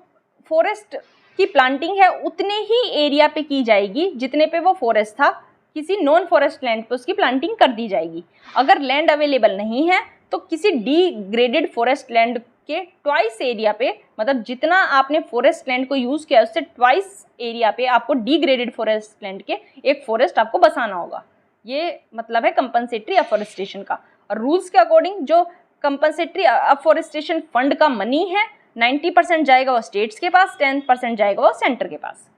फॉरेस्ट की प्लांटिंग है उतने ही एरिया पे की जाएगी जितने पे वो फॉरेस्ट था, किसी नॉन फॉरेस्ट लैंड पे उसकी प्लांटिंग कर दी जाएगी। अगर लैंड अवेलेबल नहीं है तो किसी डिग्रेडेड फॉरेस्ट लैंड के ट्वाइस एरिया पे, मतलब जितना आपने फॉरेस्ट लैंड को यूज़ किया उससे ट्वाइस एरिया पे आपको डिग्रेडेड फॉरेस्ट लैंड के एक फॉरेस्ट आपको बसाना होगा। ये मतलब है कंपनसेटरी अफॉरेस्टेशन का। और रूल्स के अकॉर्डिंग जो कंपनसेटरी अफॉरेस्टेशन फंड का मनी है 90% जाएगा वो स्टेट्स के पास, 10% जाएगा वो सेंटर के पास।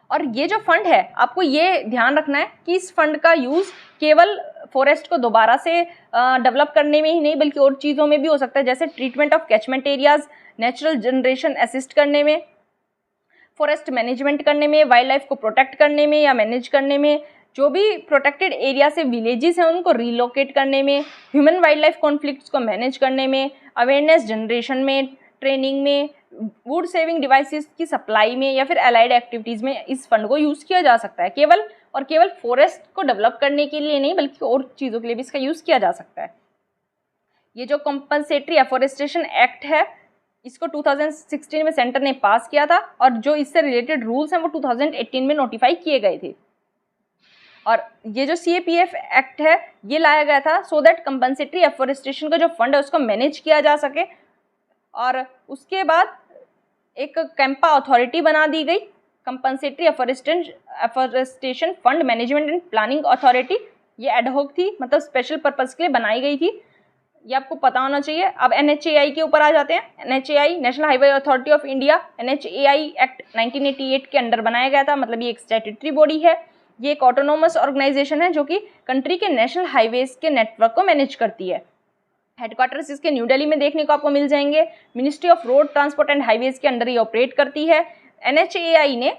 और ये जो फंड है आपको ये ध्यान रखना है कि इस फंड का यूज़ केवल फॉरेस्ट को दोबारा से डेवलप करने में ही नहीं बल्कि और चीज़ों में भी हो सकता है, जैसे treatment of catchment areas, natural generation assist करने में, फॉरेस्ट मैनेजमेंट करने में, वाइल्ड लाइफ को प्रोटेक्ट करने में या मैनेज करने में, जो भी प्रोटेक्टेड एरिया से विलेजेस हैं उनको रिलोकेट करने में, ह्यूमन वाइल्ड लाइफ कॉन्फ्लिक्ट्स को मैनेज करने में, अवेयरनेस जनरेशन में, ट्रेनिंग में, वुड सेविंग डिवाइसेस की सप्लाई में या फिर अलाइड एक्टिविटीज़ में इस फंड को यूज़ किया जा सकता है। केवल फॉरेस्ट को डेवलप करने के लिए नहीं बल्कि और चीज़ों के लिए भी इसका यूज़ किया जा सकता है। ये जो कंपनसेटरी एफॉरेस्टेशन एक्ट है इसको 2016 में सेंटर ने पास किया था और जो इससे रिलेटेड रूल्स हैं वो 2018 में नोटिफाई किए गए थे। और ये जो CAPF एक्ट है ये लाया गया था सो दैट कंपनसेटरी एफॉरेस्टेशन का जो फंड है उसको मैनेज किया जा सके। और उसके बाद एक कैंपा अथॉरिटी बना दी गई, compensatory afforestation fund management and planning authority. ये एडहॉक थी, मतलब स्पेशल पर्पस के लिए बनाई गई थी, ये आपको पता होना चाहिए। अब NHAI के ऊपर आ जाते हैं। NHAI national highway authority of India, NHAI act 1988 के अंडर बनाया गया था, मतलब ये एक स्टैट्यूटरी बॉडी है। ये एक ऑटोनोमस ऑर्गेनाइजेशन है जो कि कंट्री के नेशनल हाईवेज के नेटवर्क को मैनेज करती है। हेडक्वार्टर्स इसके न्यू दिल्ली में देखने को आपको मिल जाएंगे। Ministry of road transport and highways के अंडर ये ऑपरेट करती है। NHAI ने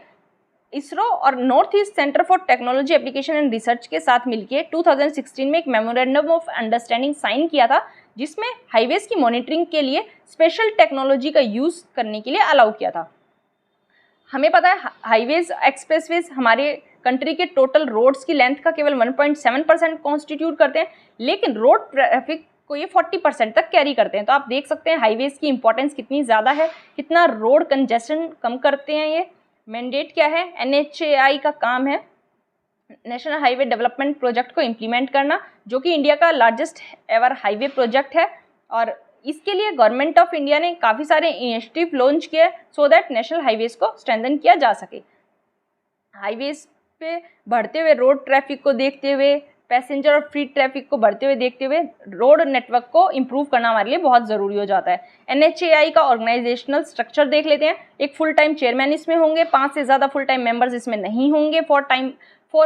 इसरो और north east centre for technology application and research के साथ मिलकर 2016 में एक मेमोरेंडम ऑफ अंडरस्टैंडिंग साइन किया था जिसमें हाईवेज की मॉनिटरिंग के लिए स्पेशल टेक्नोलॉजी का यूज़ करने के लिए अलाउ किया था। हमें पता है हाईवेज एक्सप्रेसवेज हमारे कंट्री के टोटल रोड्स की लेंथ का केवल 1.7% कॉन्स्टिट्यूट करते हैं, लेकिन रोड ट्रैफिक को ये 40% तक कैरी करते हैं। तो आप देख सकते हैं हाईवेज की इंपॉर्टेंस कितनी ज़्यादा है, कितना रोड कंजेशन कम करते हैं ये। मैंडेट क्या है? NHAI का काम है नेशनल हाईवे डेवलपमेंट प्रोजेक्ट को इम्प्लीमेंट करना, जो कि इंडिया का लार्जेस्ट एवर हाईवे प्रोजेक्ट है। और इसके लिए गवर्नमेंट ऑफ इंडिया ने काफ़ी सारे इनिशिएटिव लॉन्च किए सो दैट नेशनल हाईवेज को स्ट्रेंथन किया जा सके। हाईवेज पे बढ़ते हुए रोड ट्रैफिक को देखते हुए, पैसेंजर और फ्री ट्रैफिक को बढ़ते हुए देखते हुए रोड नेटवर्क को इम्प्रूव करना हमारे लिए बहुत ज़रूरी हो जाता है। NHAI का ऑर्गेनाइजेशनल स्ट्रक्चर देख लेते हैं। एक फुल टाइम चेयरमैन इसमें होंगे, 5 से ज़्यादा फुल टाइम मेंबर्स इसमें नहीं होंगे, 4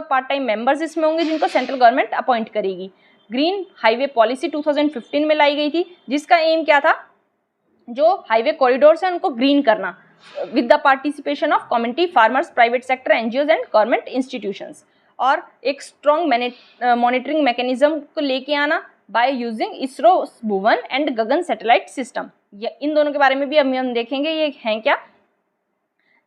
पार्ट टाइम मेंबर्स इसमें होंगे जिनको सेंट्रल गवर्नमेंट अपॉइंट करेगी। ग्रीन हाईवे पॉलिसी 2015 में लाई गई थी जिसका एम क्या था? जो हाईवे कॉरिडोर्स हैं उनको ग्रीन करना with the participation of community, farmers, private sector, NGOs and government institutions. और एक स्ट्रॉन्ग मॉनिटरिंग मैकेनिज्म को लेके आना by using ISRO Bhuvan and GAGAN satellite system. इन दोनों के बारे में भी हम देखेंगे ये हैं क्या।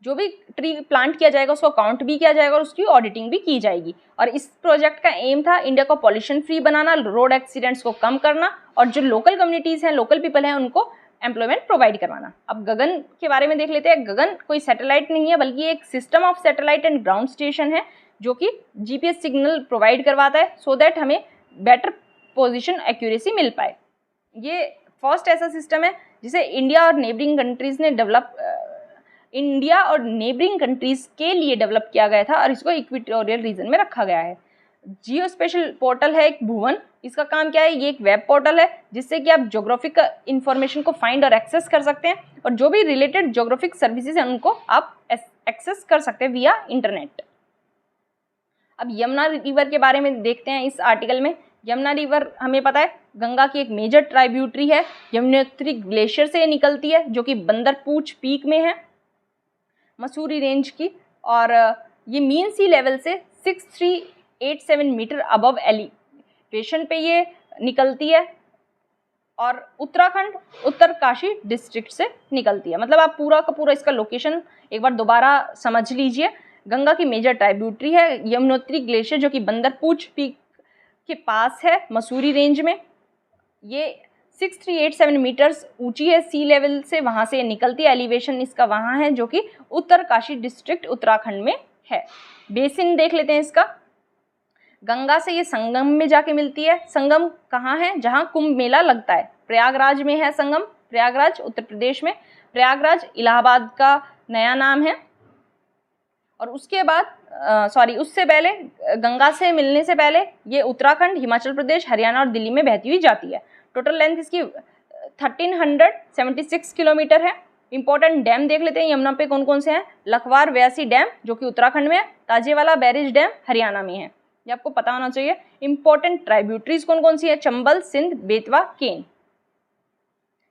जो भी ट्री प्लांट किया जाएगा उसको काउंट भी किया जाएगा और उसकी ऑडिटिंग भी की जाएगी। और इस प्रोजेक्ट का एम था इंडिया को पॉल्यूशन फ्री बनाना, रोड एक्सीडेंट्स को कम करना और जो लोकल कम्युनिटीज़ हैं, लोकल पीपल हैं, उनको एम्प्लॉयमेंट प्रोवाइड करवाना। अब गगन के बारे में देख लेते हैं। गगन कोई सैटेलाइट नहीं है बल्कि एक system of satellite and ground station है जो कि GPS सिग्नल प्रोवाइड करवाता है सो दैट हमें बेटर पोजीशन एक्यूरेसी मिल पाए। ये फर्स्ट ऐसा सिस्टम है जिसे इंडिया और नेबरिंग कंट्रीज़ के लिए डेवलप किया गया था और इसको इक्वेटोरियल रीजन में रखा गया है। जियो स्पेशल पोर्टल है एक भुवन, इसका काम क्या है? ये एक वेब पोर्टल है जिससे कि आप ज्योग्राफिक इंफॉर्मेशन को फाइंड और एक्सेस कर सकते हैं और जो भी रिलेटेड ज्योग्राफिक सर्विसेज हैं उनको आप एक्सेस कर सकते हैं विया इंटरनेट। अब यमुना रिवर के बारे में देखते हैं इस आर्टिकल में। यमुना रिवर हमें पता है गंगा की एक मेजर ट्राइब्यूटरी है, यमुनोत्री ग्लेशियर से निकलती है जो कि बंदरपूछ पीक में है मसूरी रेंज की। और ये मीन सी लेवल से 6387 मीटर अबव एलिवेशन पे ये निकलती है। और उत्तराखंड उत्तरकाशी डिस्ट्रिक्ट से निकलती है। मतलब आप पूरा का पूरा इसका लोकेशन एक बार दोबारा समझ लीजिए। गंगा की मेजर ट्राइब्यूटरी है यमुनोत्री ग्लेशियर, जो कि बंदरपूछ पीक के पास है मसूरी रेंज में। ये 6387 मीटर्स ऊंची है सी लेवल से, वहाँ से निकलती है। एलिवेशन इसका वहाँ है जो कि उत्तरकाशी डिस्ट्रिक्ट उत्तराखंड में है। बेसिन देख लेते हैं इसका। गंगा से ये संगम में जाके मिलती है। संगम कहाँ है? जहाँ कुंभ मेला लगता है, प्रयागराज में है संगम। प्रयागराज उत्तर प्रदेश में। प्रयागराज इलाहाबाद का नया नाम है। और उसके बाद उससे पहले, गंगा से मिलने से पहले ये उत्तराखंड, हिमाचल प्रदेश, हरियाणा और दिल्ली में बहती हुई जाती है। टोटल लेंथ इसकी 1376 किलोमीटर है। इंपॉर्टेंट डैम देख लेते हैं यमुना पे कौन कौन से हैं। लखवार व्यासी डैम जो कि उत्तराखंड में है। ताजेवाला बैरेज डैम हरियाणा में है, ये आपको पता होना चाहिए। इंपॉर्टेंट ट्राइब्यूटरीज कौन कौन सी है? चंबल, सिंध, बेतवा, केन।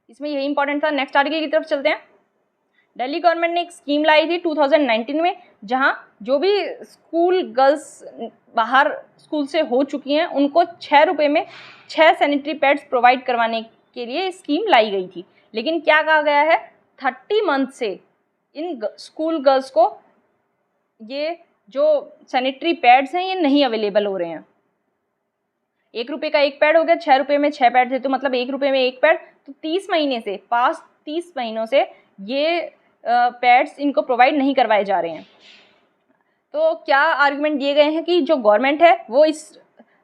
इसमें यही इंपॉर्टेंट था। नेक्स्ट आर्टिकल की तरफ चलते हैं। दिल्ली गवर्नमेंट ने एक स्कीम लाई थी 2019 में, जहां जो भी स्कूल गर्ल्स बाहर स्कूल से हो चुकी हैं उनको 6 रुपये में 6 सैनिटरी पैड्स प्रोवाइड करवाने के लिए स्कीम लाई गई थी। लेकिन क्या कहा गया है, 30 मंथ से इन स्कूल गर्ल्स को ये जो सैनिटरी पैड्स हैं ये नहीं अवेलेबल हो रहे हैं। 1 रुपये का एक पैड हो गया, 6 रुपये में 6 पैड थे, तो मतलब 1 रुपये में एक पैड। तो 30 महीने से, पास्ट 30 महीनों से ये पैड्स इनको प्रोवाइड नहीं करवाए जा रहे हैं। तो क्या आर्गुमेंट दिए गए हैं कि जो गवर्नमेंट है वो इस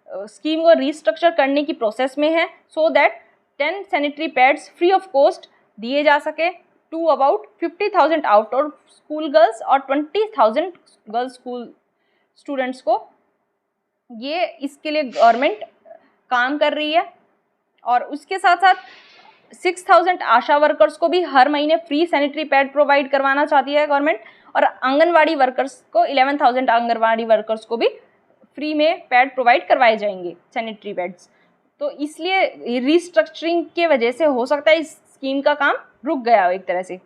स्कीम को रीस्ट्रक्चर करने की प्रोसेस में है, so that 10 sanitary pads free of cost दिए जा सके to about 50,000 outdoor school girls और 20,000 गर्ल्स स्कूल स्टूडेंट्स को। ये इसके लिए गवर्नमेंट काम कर रही है। और उसके साथ साथ 6,000 आशा वर्कर्स को भी हर महीने फ्री सैनिटरी पैड प्रोवाइड करवाना चाहती है गवर्नमेंट। और आंगनवाड़ी वर्कर्स को 11,000 आंगनवाड़ी वर्कर्स को भी फ्री में पैड प्रोवाइड करवाए जाएंगे, सैनिटरी पैड्स। तो इसलिए रीस्ट्रक्चरिंग के वजह से हो सकता है इस स्कीम का काम रुक गया हो एक तरह से।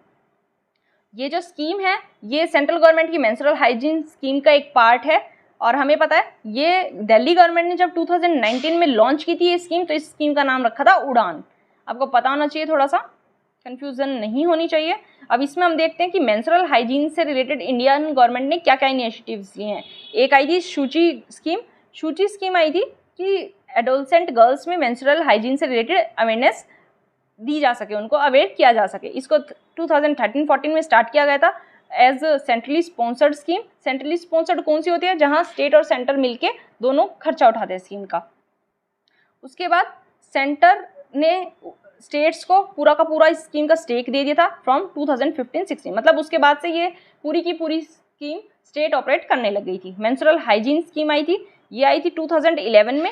ये जो स्कीम है ये सेंट्रल गवर्नमेंट की मेंस्ट्रुअल हाइजीन स्कीम का एक पार्ट है। और हमें पता है ये दिल्ली गवर्नमेंट ने जब 2019 में लॉन्च की थी ये स्कीम, तो इस स्कीम का नाम रखा था उड़ान। आपको पता होना चाहिए, थोड़ा सा कंफ्यूजन नहीं होनी चाहिए। अब इसमें हम देखते हैं कि मेंस्ट्रुअल हाइजीन से रिलेटेड इंडियन गवर्नमेंट ने क्या क्या इनिशिएटिव्स लिए हैं। एक आई थी शुचि स्कीम। शुचि स्कीम आई थी कि एडोलसेंट गर्ल्स में मेंस्ट्रुअल हाइजीन से रिलेटेड अवेयरनेस दी जा सके, उनको अवेयर किया जा सके। इसको 2013-14 में स्टार्ट किया गया था as centrally sponsored scheme. Centrally sponsored कौन सी होती है? जहां स्टेट और सेंटर मिलके दोनों खर्चा उठाते हैं स्कीम का। उसके बाद सेंटर ने स्टेट्स को पूरा का पूरा इस स्कीम का स्टेक दे दिया था फ्रॉम 2015-16। मतलब उसके बाद से ये पूरी की पूरी स्कीम स्टेट ऑपरेट करने लग गई थी। मेंस्ट्रुअल हाइजीन स्कीम आई थी, ये आई थी 2011 में।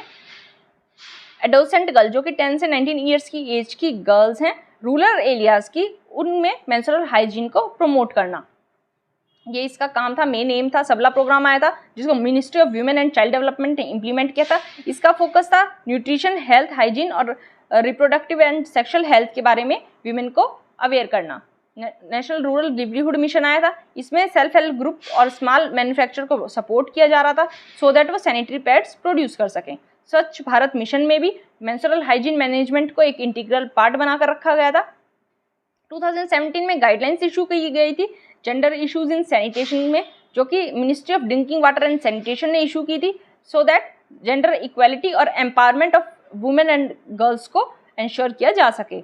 एडोलसेंट गर्ल जो कि 10 से 19 ईयर्स की एज की गर्ल्स हैं रूरल एरियाज की, उनमें मेंस्ट्रुअल हाइजीन को प्रमोट करना, ये इसका काम था। मेन एम था। सबला प्रोग्राम आया था जिसको ministry of women and child development ने इम्प्लीमेंट किया था। इसका फोकस था न्यूट्रिशन, हेल्थ, हाइजीन और रिप्रोडक्टिव एंड सेक्सुअल हेल्थ के बारे में वीमेन को अवेयर करना। नेशनल रूरल लिवलीहुड मिशन आया था। इसमें सेल्फ हेल्प ग्रुप और स्मॉल मैन्युफैक्चर को सपोर्ट किया जा रहा था सो दैट वो सैनिटरी पैड्स प्रोड्यूस कर सकें। स्वच्छ भारत मिशन में भी मेंस्ट्रुअल हाइजीन मैनेजमेंट को एक इंटीग्रल पार्ट बनाकर रखा गया था। 2017 में गाइडलाइंस इशू की गई थी जेंडर इश्यूज इन सैनिटेशन में, जो कि ministry of drinking water and sanitation ने इशू की थी, सो दैट जेंडर इक्वालिटी और empowerment of women and girls को इंश्योर किया जा सके।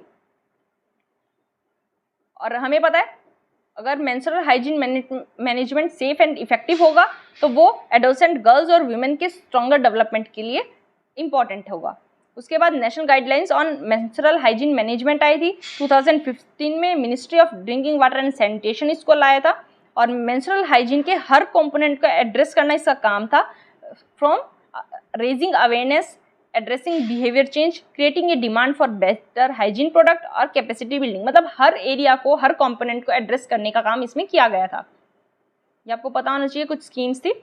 और हमें पता है अगर menstrual hygiene management safe and effective होगा तो वो एडोलसेंट गर्ल्स और वुमेन के स्ट्रॉन्गर डेवलपमेंट के लिए इम्पॉर्टेंट होगा। उसके बाद national guidelines on menstrual hygiene management आई थी 2015 में। Ministry of drinking water and sanitation इसको लाया था। और मेंस्ट्रुअल हाइजीन के हर कंपोनेंट को एड्रेस करना इसका काम था, from raising awareness, addressing behaviour change, creating a demand for better hygiene product और कैपेसिटी बिल्डिंग। मतलब हर एरिया को, हर कंपोनेंट को एड्रेस करने का काम इसमें किया गया था। ये आपको पता होना चाहिए, कुछ स्कीम्स थी।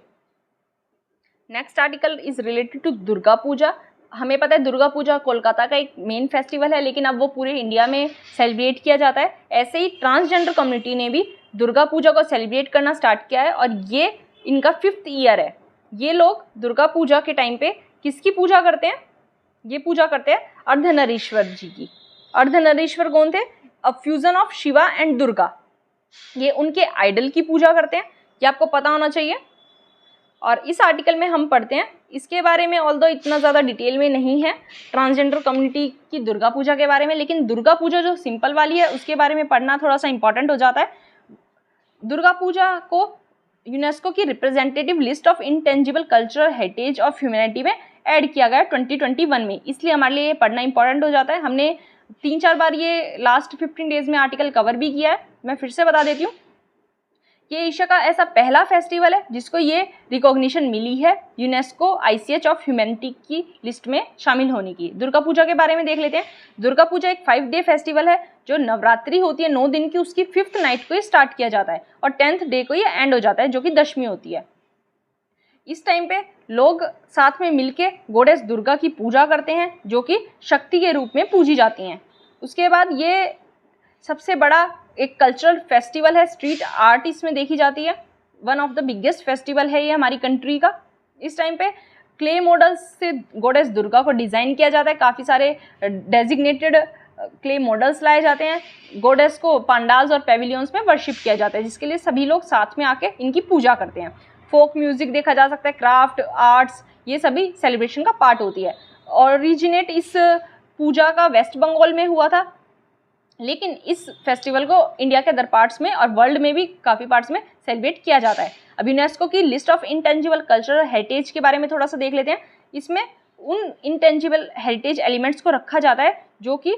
Next article is related to Durga Puja. हमें पता है दुर्गा पूजा कोलकाता का एक मेन फेस्टिवल है, लेकिन अब वो पूरे इंडिया में सेलिब्रेट किया जाता है। ऐसे ही ट्रांसजेंडर कम्युनिटी ने भी दुर्गा पूजा को सेलिब्रेट करना स्टार्ट किया है और ये इनका 5th ईयर है। ये लोग दुर्गा पूजा के टाइम पे किसकी पूजा करते हैं? ये पूजा करते हैं अर्धनरीश्वर जी की। अर्धनरीश्वर कौन थे? A fusion of Shiva and Durga, ये उनके आइडल की पूजा करते हैं, ये आपको पता होना चाहिए। और इस आर्टिकल में हम पढ़ते हैं इसके बारे में, ऑल्दो इतना ज़्यादा डिटेल में नहीं है ट्रांसजेंडर कम्युनिटी की दुर्गा पूजा के बारे में, लेकिन दुर्गा पूजा जो सिंपल वाली है उसके बारे में पढ़ना थोड़ा सा इंपॉर्टेंट हो जाता है। दुर्गा पूजा को यूनेस्को की representative list of intangible cultural heritage of humanity में ऐड किया गया 2021 में, इसलिए हमारे लिए ये पढ़ना इंपॉर्टेंट हो जाता है। हमने 3-4 बार ये लास्ट 15 डेज में आर्टिकल कवर भी किया है, मैं फिर से बता देती हूँ। ये एशिया का ऐसा पहला फेस्टिवल है जिसको ये रिकॉग्निशन मिली है यूनेस्को ICH ऑफ ह्यूमैनिटी की लिस्ट में शामिल होने की। दुर्गा पूजा के बारे में देख लेते हैं। दुर्गा पूजा एक 5 डे फेस्टिवल है जो नवरात्रि होती है 9 दिन की, उसकी 5th नाइट को ये स्टार्ट किया जाता है और 10th डे को ये एंड हो जाता है जो कि दशमी होती है। इस टाइम पे लोग साथ में मिलके गॉडेस दुर्गा की पूजा करते हैं जो कि शक्ति के रूप में पूजी जाती हैं। उसके बाद ये सबसे बड़ा एक कल्चरल फेस्टिवल है, स्ट्रीट आर्ट इसमें देखी जाती है, one of the biggest festival है ये हमारी कंट्री का। इस टाइम पे क्ले मॉडल्स से गॉडेस दुर्गा को डिज़ाइन किया जाता है, काफ़ी सारे डेजिग्नेटेड क्ले मॉडल्स लाए जाते हैं, गॉडेस को पंडाल्स और पेविलियंस में वर्शिप किया जाता है जिसके लिए सभी लोग साथ में आके इनकी पूजा करते हैं। फोक म्यूजिक देखा जा सकता है, क्राफ्ट आर्ट्स, ये सभी सेलिब्रेशन का पार्ट होती है। ओरिजिनेट इस पूजा का वेस्ट बंगाल में हुआ था, लेकिन इस फेस्टिवल को इंडिया के अदर पार्ट्स में और वर्ल्ड में भी काफ़ी पार्ट्स में सेलिब्रेट किया जाता है। अब यूनेस्को की list of intangible cultural heritage के बारे में थोड़ा सा देख लेते हैं। इसमें उन इंटेंजिबल हेरिटेज एलिमेंट्स को रखा जाता है जो कि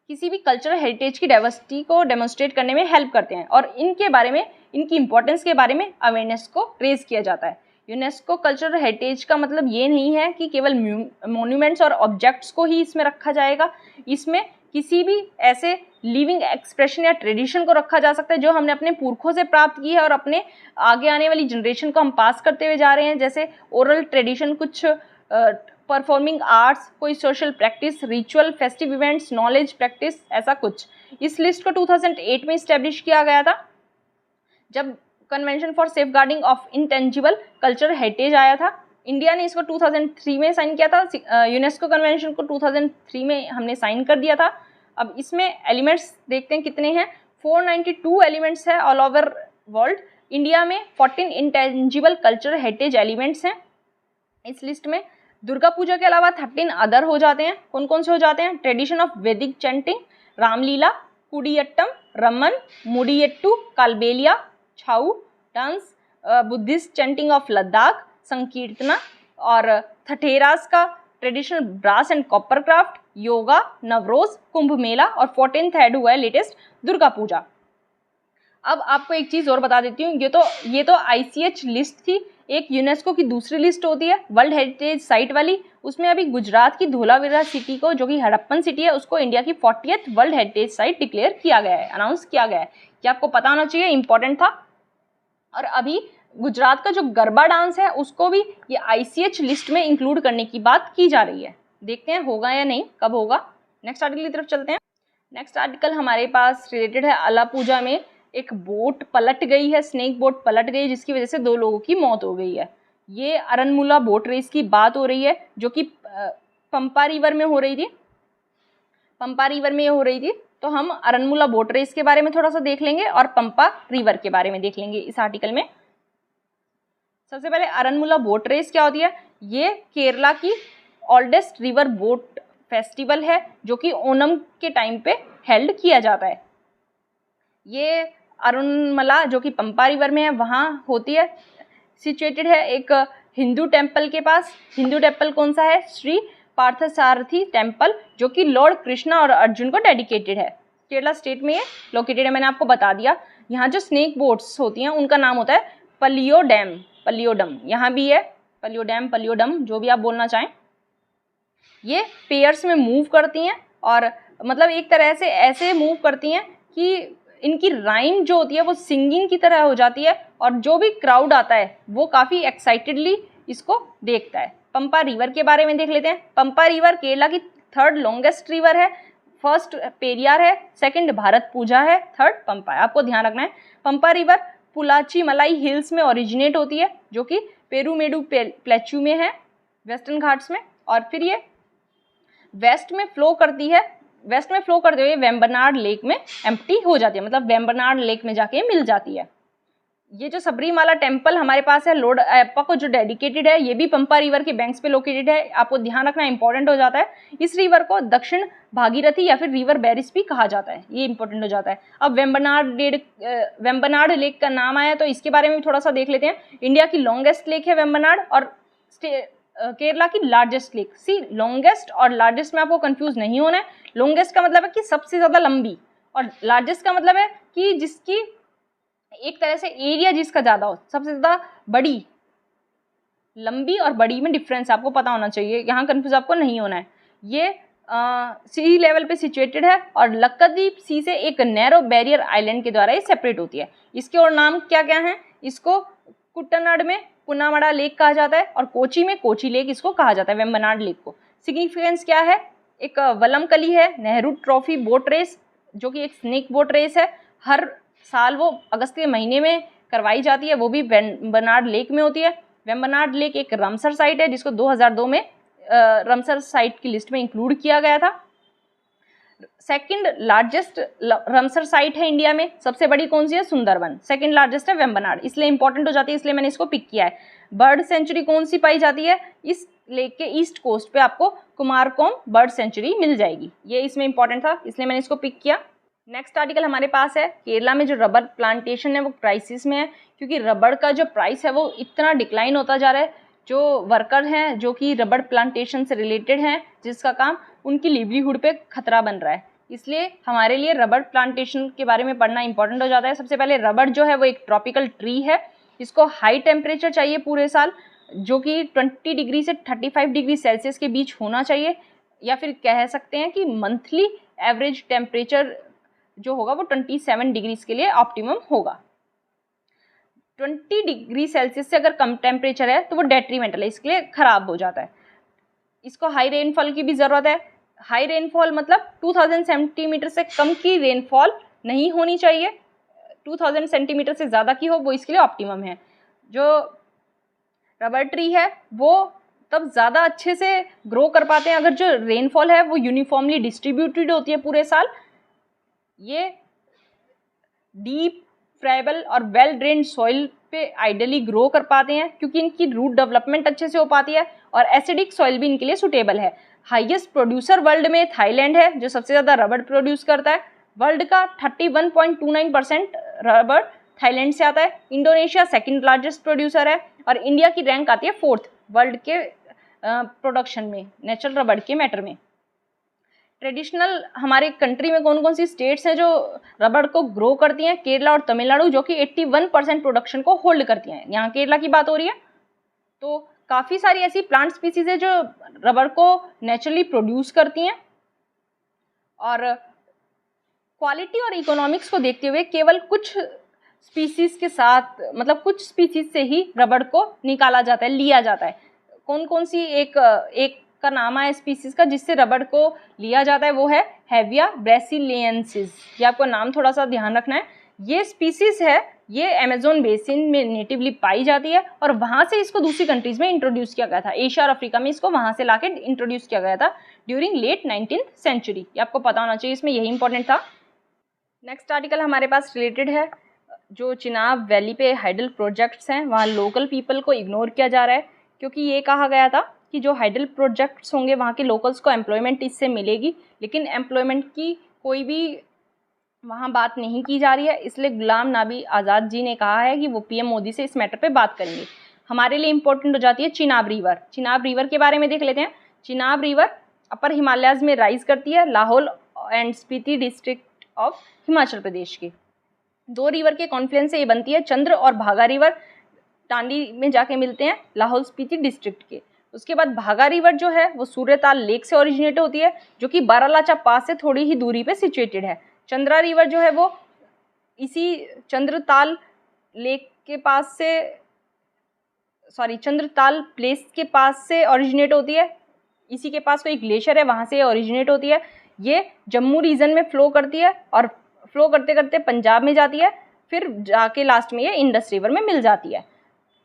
किसी भी कल्चरल हेरिटेज की डाइवर्सिटी को डेमोन्स्ट्रेट करने में हेल्प करते हैं और इनके बारे में, इनकी इंपॉर्टेंस के बारे में अवेयरनेस को रेज किया जाता है। यूनेस्को कल्चरल हेरिटेज का मतलब ये नहीं है कि केवल मोन्यूमेंट्स और ऑब्जेक्ट्स को ही इसमें रखा जाएगा, इसमें किसी भी ऐसे लिविंग एक्सप्रेशन या ट्रेडिशन को रखा जा सकता है जो हमने अपने पुरखों से प्राप्त की है और अपने आगे आने वाली जनरेशन को हम पास करते हुए जा रहे हैं, जैसे ओरल ट्रेडिशन, कुछ परफॉर्मिंग आर्ट्स, कोई social practice, ritual, festive events, knowledge practice, ऐसा कुछ। इस लिस्ट को 2008 में इस्टेब्लिश किया गया था जब convention for safeguarding of intangible cultural heritage आया था। इंडिया ने इसको 2003 में साइन किया था, यूनेस्को कन्वेंशन को 2003 में हमने साइन कर दिया था। अब इसमें एलिमेंट्स देखते हैं कितने हैं, 492 एलिमेंट्स है ऑल ओवर वर्ल्ड। इंडिया में 14 इंटेंजिबल कल्चरल हेरिटेज एलिमेंट्स हैं इस लिस्ट में। दुर्गा पूजा के अलावा 13 अदर हो जाते हैं। कौन कौन से हो जाते हैं? Tradition of Vedic chanting, Ramlila, Kudiyattam, Ramman, Mudiyettu, Kalbelia, Chhau dance, Buddhist chanting of Ladakh, Sankirtana और थठेरास का traditional brass and copper craft, yoga, Navroz, Kumbh Mela और 14th ऐड हुआ है लेटेस्ट दुर्गा पूजा। अब आपको एक चीज़ और बता देती हूँ, ये तो ICH लिस्ट थी। एक यूनेस्को की दूसरी लिस्ट होती है वर्ल्ड हेरिटेज साइट वाली, उसमें अभी गुजरात की धोलावीरा सिटी को, जो कि हड़प्पन सिटी है, उसको इंडिया की 40th world heritage site declare किया गया है, अनाउंस किया गया है। ये आपको पता होना चाहिए, इंपॉर्टेंट था। और अभी गुजरात का जो गरबा डांस है उसको भी ये ICH लिस्ट में इंक्लूड करने की बात की जा रही है। देखते हैं होगा या नहीं, कब होगा। नेक्स्ट आर्टिकल की तरफ चलते हैं। नेक्स्ट आर्टिकल हमारे पास रिलेटेड है अला पूजा में एक बोट पलट गई है, स्नेक बोट पलट गई जिसकी वजह से 2 लोगों की मौत हो गई है। ये अरनमुला बोट रेस की बात हो रही है जो कि पंपा रिवर में हो रही थी। पंपा रिवर में हो रही थी, तो हम अरनमुला बोट रेस के बारे में थोड़ा सा देख लेंगे और पंपा रिवर के बारे में देख लेंगे इस आर्टिकल में। सबसे पहले अरनमुला बोट रेस क्या होती है? ये केरला की ओल्डेस्ट रिवर बोट फेस्टिवल है जो कि ओनम के टाइम पे हेल्ड किया जाता है। ये अरुणमला जो कि पंपा रिवर में है वहाँ होती है, सिचुएटेड है एक हिंदू टेम्पल के पास। हिंदू टेम्पल कौन सा है? श्री पार्थसारथी टेम्पल, जो कि लॉर्ड कृष्णा और अर्जुन को डेडिकेटेड है। केरला स्टेट में ये लोकेटेड है, मैंने आपको बता दिया। यहाँ जो स्नेक बोट्स होती हैं उनका नाम होता है पलियोडम, यहाँ भी है पलियोडम, जो भी आप बोलना चाहें। ये पेयर्स में मूव करती हैं और मतलब एक तरह से ऐसे मूव करती हैं कि इनकी राइम जो होती है वो सिंगिंग की तरह हो जाती है और जो भी क्राउड आता है वो काफ़ी एक्साइटेडली इसको देखता है। पंपा रिवर के बारे में देख लेते हैं। पंपा रिवर केरला की 3rd लॉन्गेस्ट रिवर है। फर्स्ट पेरियार है, सेकंड भारत पूजा है, थर्ड पंपा है। आपको ध्यान रखना है। पंपा रिवर पुलाची मलाई हिल्स में ओरिजिनेट होती है जो कि पेरूमेडू प्लेचू में है, वेस्टर्न घाट्स में, और फिर ये वेस्ट में फ्लो करती है वेस्ट में फ्लो करते हुए वेम्बनाड लेक में एम्प्टी हो जाती है, मतलब वेम्बनाड लेक में जाके मिल जाती है। ये जो सबरीमाला टेम्पल हमारे पास है लॉर्ड अयप्पा को जो डेडिकेटेड है, ये भी पंपा रिवर के बैंक्स पे लोकेटेड है। आपको ध्यान रखना इंपॉर्टेंट हो जाता है। इस रिवर को दक्षिण भागीरथी या फिर रिवर बैरिस भी कहा जाता है, ये इंपॉर्टेंट हो जाता है। अब वेम्बनाड लेक का नाम आया तो इसके बारे में थोड़ा सा देख लेते हैं। इंडिया की लॉन्गेस्ट लेक है वेम्बनाड और केरला की लार्जेस्ट लेक। सी लॉन्गेस्ट और लार्जेस्ट में आपको कंफ्यूज नहीं होना है। लॉन्गेस्ट का मतलब है कि सबसे ज़्यादा लंबी, और लार्जेस्ट का मतलब है कि जिसकी एक तरह से एरिया जिसका ज़्यादा हो। सबसे ज़्यादा बड़ी, लंबी और बड़ी में डिफरेंस आपको पता होना चाहिए, यहाँ कंफ्यूज आपको नहीं होना है। ये सी लेवल पे सिचुएटेड है और लक्षद्वीप सी से एक नैरो बैरियर आइलैंड के द्वारा ये सेपरेट होती है। इसके और नाम क्या क्या हैं? इसको कुट्टनाड में पुन्नामड़ा लेक कहा जाता है और कोची में कोची लेक इसको कहा जाता है, वेम्बनाड लेक को। सिग्निफिकेंस क्या है? एक वलमकली है, नेहरू ट्रॉफी बोट रेस जो कि एक स्नेक बोट रेस है, हर साल वो अगस्त के महीने में करवाई जाती है, वो भी वेम्बनाड लेक में होती है। वेम्बनाड लेक एक रामसर साइट है जिसको 2002 में रामसर साइट की लिस्ट में इंक्लूड किया गया था। सेकंड लार्जेस्ट रामसर साइट है इंडिया में। सबसे बड़ी कौन सी है? सुंदरबन। सेकंड लार्जेस्ट है वेम्बनाड, इसलिए इंपॉर्टेंट हो जाती है, इसलिए मैंने इसको पिक किया है। बर्ड सेंचुरी कौन सी पाई जाती है? इस लेक के ईस्ट कोस्ट पे आपको कुमारकोम बर्ड सेंचुरी मिल जाएगी, ये इसमें इंपॉर्टेंट था इसलिए मैंने इसको पिक किया। नेक्स्ट आर्टिकल हमारे पास है, केरला में जो रबर प्लांटेशन है वो क्राइसिस में है, क्योंकि रबर का जो प्राइस है वो इतना डिक्लाइन होता जा रहा है। जो वर्कर हैं जो कि रबर प्लांटेशन से रिलेटेड हैं, जिसका काम उनकी लिवलीहुड पे खतरा बन रहा है, इसलिए हमारे लिए रबर प्लांटेशन के बारे में पढ़ना इंपॉर्टेंट हो जाता है। सबसे पहले रबर जो है वो एक ट्रॉपिकल ट्री है, इसको हाई टेम्परेचर चाहिए पूरे साल, जो कि 20 डिग्री से 35 डिग्री सेल्सियस के बीच होना चाहिए, या फिर कह सकते हैं कि मंथली एवरेज टेम्परेचर जो होगा वो 27 डिग्रीज के लिए ऑप्टिमम होगा। 20 डिग्री सेल्सियस से अगर कम टेम्परेचर है तो वो डेट्रीमेंटल है, इसके लिए ख़राब हो जाता है। इसको हाई रेनफॉल की भी ज़रूरत है। हाई रेनफॉल मतलब 2000 सेंटीमीटर से कम की रेनफॉल नहीं होनी चाहिए, 2000 सेंटीमीटर से ज़्यादा की हो वो इसके लिए ऑप्टिमम है। जो रबर ट्री है वो तब ज़्यादा अच्छे से ग्रो कर पाते हैं अगर जो रेनफॉल है वो यूनिफॉर्मली डिस्ट्रीब्यूटेड होती है पूरे साल। ये डीप फ्राइबल और वेल ड्रेन्ड सॉइल पे आइडियली ग्रो कर पाते हैं, क्योंकि इनकी रूट डेवलपमेंट अच्छे से हो पाती है, और एसिडिक सॉइल भी इनके लिए सुटेबल है। हाईएस्ट प्रोड्यूसर वर्ल्ड में थाईलैंड है जो सबसे ज़्यादा रबर प्रोड्यूस करता है। वर्ल्ड का 31.29% रबर थाईलैंड से आता है। इंडोनेशिया सेकंड लार्जेस्ट प्रोड्यूसर है और इंडिया की रैंक आती है 4th वर्ल्ड के प्रोडक्शन में, नेचुरल रबर के मैटर में। ट्रेडिशनल हमारे कंट्री में कौन कौन सी स्टेट्स हैं जो रबर को ग्रो करती हैं? केरला और तमिलनाडु, जो कि 81% प्रोडक्शन को होल्ड करती हैं। यहाँ केरला की बात हो रही है। तो काफ़ी सारी ऐसी प्लांट स्पीसीज है जो रबर को नेचुरली प्रोड्यूस करती हैं, और क्वालिटी और इकोनॉमिक्स को देखते हुए केवल कुछ स्पीसीज के साथ, मतलब कुछ स्पीसीज से ही रबर को निकाला जाता है, लिया जाता है। कौन कौन सी? एक का नाम है स्पीसीज का जिससे रबर को लिया जाता है, वो है हेविया ब्रेसिलियंसिस। ये आपको नाम थोड़ा सा ध्यान रखना है। ये स्पीसीज है, ये अमेजोन बेसिन में नेटिवली पाई जाती है और वहाँ से इसको दूसरी कंट्रीज़ में इंट्रोड्यूस किया गया था। एशिया और अफ्रीका में इसको वहाँ से लाके इंट्रोड्यूस किया गया था ड्यूरिंग लेट 19th सेंचुरी। ये आपको पता होना चाहिए, इसमें यही इंपॉर्टेंट था। नेक्स्ट आर्टिकल हमारे पास रिलेटेड है, जो चिनाब वैली पे हाइडल प्रोजेक्ट्स हैं वहाँ लोकल पीपल को इग्नोर किया जा रहा है, क्योंकि ये कहा गया था कि जो हाइडल प्रोजेक्ट्स होंगे वहाँ के लोकल्स को एम्प्लॉयमेंट इससे मिलेगी, लेकिन एम्प्लॉयमेंट की कोई भी वहाँ बात नहीं की जा रही है। इसलिए गुलाम नबी आज़ाद जी ने कहा है कि वो पीएम मोदी से इस मैटर पे बात करेंगे। हमारे लिए इंपॉर्टेंट हो जाती है चिनाब रिवर। चिनाब रिवर के बारे में देख लेते हैं। चिनाब रिवर अपर हिमालयाज़ में राइज करती है, Lahaul and Spiti district of Himachal Pradesh के। दो रिवर के कॉन्फ्लुएंस से ये बनती है। चंद्र और भागा रिवर टांडी में जाके मिलते हैं, लाहौल स्पीति डिस्ट्रिक्ट के। उसके बाद भागा रिवर जो है वो सूर्यताल लेक से ओरिजिनेट होती है, जो कि बारालाचा पास से थोड़ी ही दूरी पे सिचुएटेड है। चंद्रा रिवर जो है वो इसी चंद्रताल लेक के पास से, चंद्रताल प्लेस के पास से ओरिजिनेट होती है। इसी के पास कोई ग्लेशियर है, वहाँ से ओरिजिनेट होती है। ये जम्मू रीजन में फ्लो करती है और फ्लो करते करते पंजाब में जाती है, फिर जाके लास्ट में ये इंडस रिवर में मिल जाती है।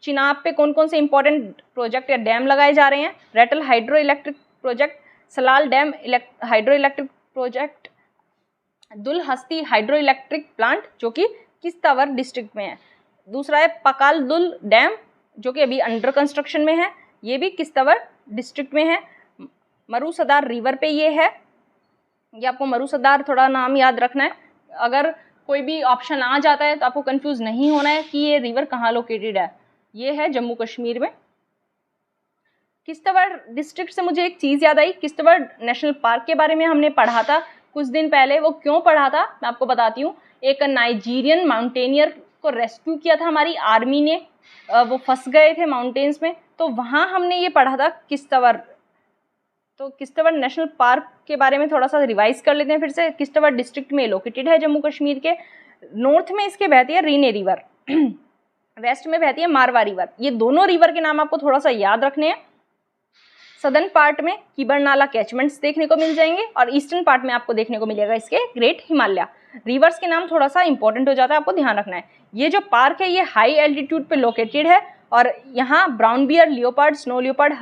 चिनाब पे कौन कौन से इंपॉर्टेंट प्रोजेक्ट या डैम लगाए जा रहे हैं? Ratle hydro electric project, Salal dam hydro electric project Dulhasti hydro electric plant जो कि किश्तवाड़ डिस्ट्रिक्ट में है। दूसरा है पकाल दुल डैम जो कि अभी अंडर कंस्ट्रक्शन में है, ये भी किश्तवाड़ डिस्ट्रिक्ट में है। मरुसदार रिवर पे ये है, ये आपको मरुसदार थोड़ा नाम याद रखना है। अगर कोई भी ऑप्शन आ जाता है तो आपको कंफ्यूज नहीं होना है कि ये रिवर कहाँ लोकेटेड है। ये है जम्मू कश्मीर में। किश्तवाड़ डिस्ट्रिक्ट से मुझे एक चीज़ याद आई, किश्तवाड़ नेशनल पार्क के बारे में हमने पढ़ा था कुछ दिन पहले। वो क्यों पढ़ा था मैं आपको बताती हूँ। एक नाइजीरियन माउंटेनियर को रेस्क्यू किया था हमारी आर्मी ने, वो फंस गए थे माउंटेन्स में, तो वहाँ हमने ये पढ़ा था किश्तवाड़। तो किश्तवाड़ नेशनल पार्क के बारे में थोड़ा सा रिवाइज कर लेते हैं फिर से। किश्तवाड़ डिस्ट्रिक्ट में लोकेटेड है जम्मू कश्मीर के। नॉर्थ में इसके बहती है रीने रिवर, वेस्ट में बहती है मारवा रिवर। ये दोनों रिवर के नाम आपको थोड़ा सा याद रखने हैं। सदर्न पार्ट में कीबर नाला कैचमेंट्स देखने को मिल जाएंगे और ईस्टर्न पार्ट में आपको देखने को मिलेगा इसके ग्रेट हिमालय। रिवर्स के नाम थोड़ा सा इंपॉर्टेंट हो जाता है, आपको ध्यान रखना है। ये जो पार्क है ये हाई एल्टीट्यूड पे लोकेटेड है और यहाँ brown bear, leopard, snow leopard,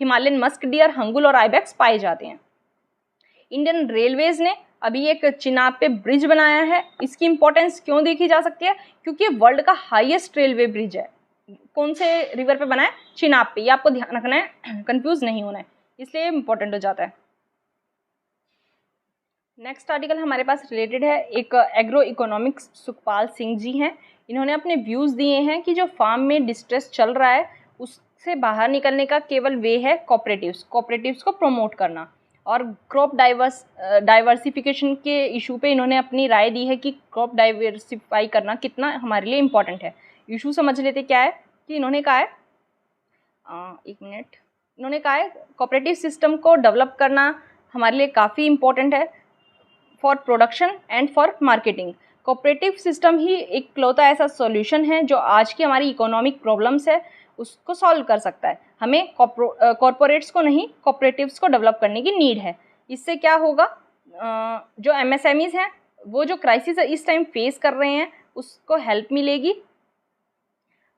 Himalayan musk deer, hangul और आइबेक्स पाए जाते हैं। इंडियन रेलवेज ने अभी एक चिनाब पे ब्रिज बनाया है। इसकी इंपॉर्टेंस क्यों देखी जा सकती है, क्योंकि वर्ल्ड का हाईएस्ट रेलवे ब्रिज है। कौन से रिवर पे बना है, चिनाब पे। ये आपको ध्यान रखना है, कंफ्यूज नहीं होना है, इसलिए इंपॉर्टेंट हो जाता है। नेक्स्ट आर्टिकल हमारे पास रिलेटेड है, एक एग्रो इकोनॉमिक्स सुखपाल सिंह जी हैं। इन्होंने अपने व्यूज़ दिए हैं कि जो फार्म में डिस्ट्रेस चल रहा है उससे बाहर निकलने का केवल वे है कोऑपरेटिव्स को प्रमोट करना। और क्रॉप डाइवर्सिफिकेशन के इशू पे इन्होंने अपनी राय दी है कि क्रॉप डाइवर्सिफाई करना कितना हमारे लिए इम्पॉर्टेंट है। इशू समझ लेते क्या है कि इन्होंने कहा है, इन्होंने कहा है कोऑपरेटिव सिस्टम को डेवलप करना हमारे लिए काफ़ी इम्पॉर्टेंट है for production and for marketing. Cooperative system ही इकलौता ऐसा सॉल्यूशन है जो आज की हमारी इकोनॉमिक प्रॉब्लम्स है उसको सॉल्व कर सकता है। हमें कॉरपोरेट्स को नहीं, कोऑपरेटिव्स को डेवलप करने की नीड है। इससे क्या होगा, जो MSMEs हैं वो जो क्राइसिस इस टाइम फेस कर रहे हैं उसको हेल्प मिलेगी।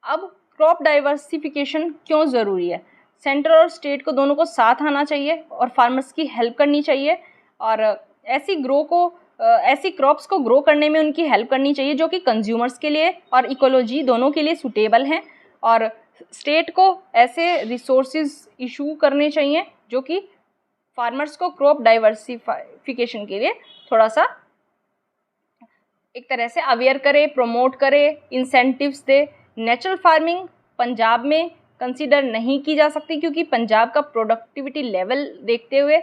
अब क्रॉप डाइवर्सिफिकेशन क्यों ज़रूरी है, सेंटर और स्टेट को दोनों को साथ आना चाहिए और फार्मर्स की हेल्प करनी चाहिए और ऐसी क्रॉप्स को ग्रो करने में उनकी हेल्प करनी चाहिए जो कि कंज्यूमर्स के लिए और इकोलॉजी दोनों के लिए सूटेबल हैं। और स्टेट को ऐसे रिसोर्सेज इशू करने चाहिए जो कि फार्मर्स को क्रॉप डाइवर्सिफिकेशन के लिए थोड़ा सा एक तरह से अवेयर करे, प्रमोट करे, इंसेंटिव्स दे। नेचुरल फार्मिंग पंजाब में कंसीडर नहीं की जा सकती क्योंकि पंजाब का प्रोडक्टिविटी लेवल देखते हुए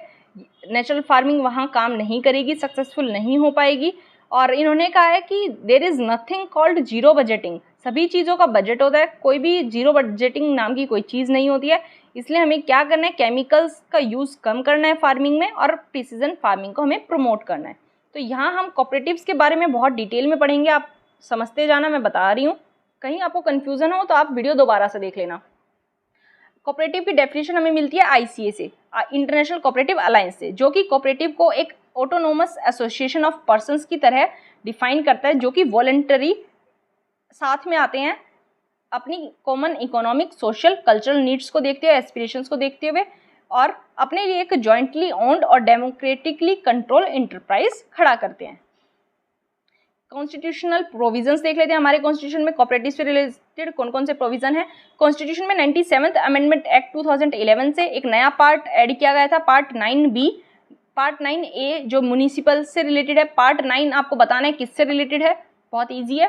नेचुरल फार्मिंग वहाँ काम नहीं करेगी, सक्सेसफुल नहीं हो पाएगी। और इन्होंने कहा है कि there is nothing called zero budgeting, सभी चीज़ों का बजट होता है, कोई भी जीरो बजटिंग नाम की कोई चीज़ नहीं होती है। इसलिए हमें क्या करना है, केमिकल्स का यूज़ कम करना है फार्मिंग में और प्रिसीजन फार्मिंग को हमें प्रमोट करना है। तो यहाँ हम कोऑपरेटिव्स के बारे में बहुत डिटेल में पढ़ेंगे, आप समझते जाना, मैं बता रही हूँ। कहीं आपको कन्फ्यूज़न हो तो आप वीडियो दोबारा से देख लेना। कोऑपरेटिव की डेफिनेशन हमें मिलती है ICA से, इंटरनेशनल कोऑपरेटिव अलायंस से, जो कि कोऑपरेटिव को एक ऑटोनोमस एसोसिएशन ऑफ पर्संस की तरह डिफाइन करता है जो कि वॉलंटरी साथ में आते हैं अपनी common economic, social, cultural needs को देखते हुए, एस्पिरेशंस को देखते हुए और अपने लिए एक जॉइंटली ओन्ड और डेमोक्रेटिकली कंट्रोल एंटरप्राइज खड़ा करते हैं। कॉन्स्टिट्यूशनल प्रोविजंस देख लेते हैं। हमारे कॉन्स्टिट्यूशन में कोऑपरेटिव से रिलेटेड कौन कौन से प्रोविजन है। कॉन्स्टिट्यूशन में 97th अमेंडमेंट एक्ट 2011 से एक नया पार्ट ऐड किया गया था, पार्ट 9B। पार्ट 9A जो म्यूनिसिपल से रिलेटेड है। पार्ट 9 आपको बताना है किससे रिलेटेड है, बहुत ईजी है।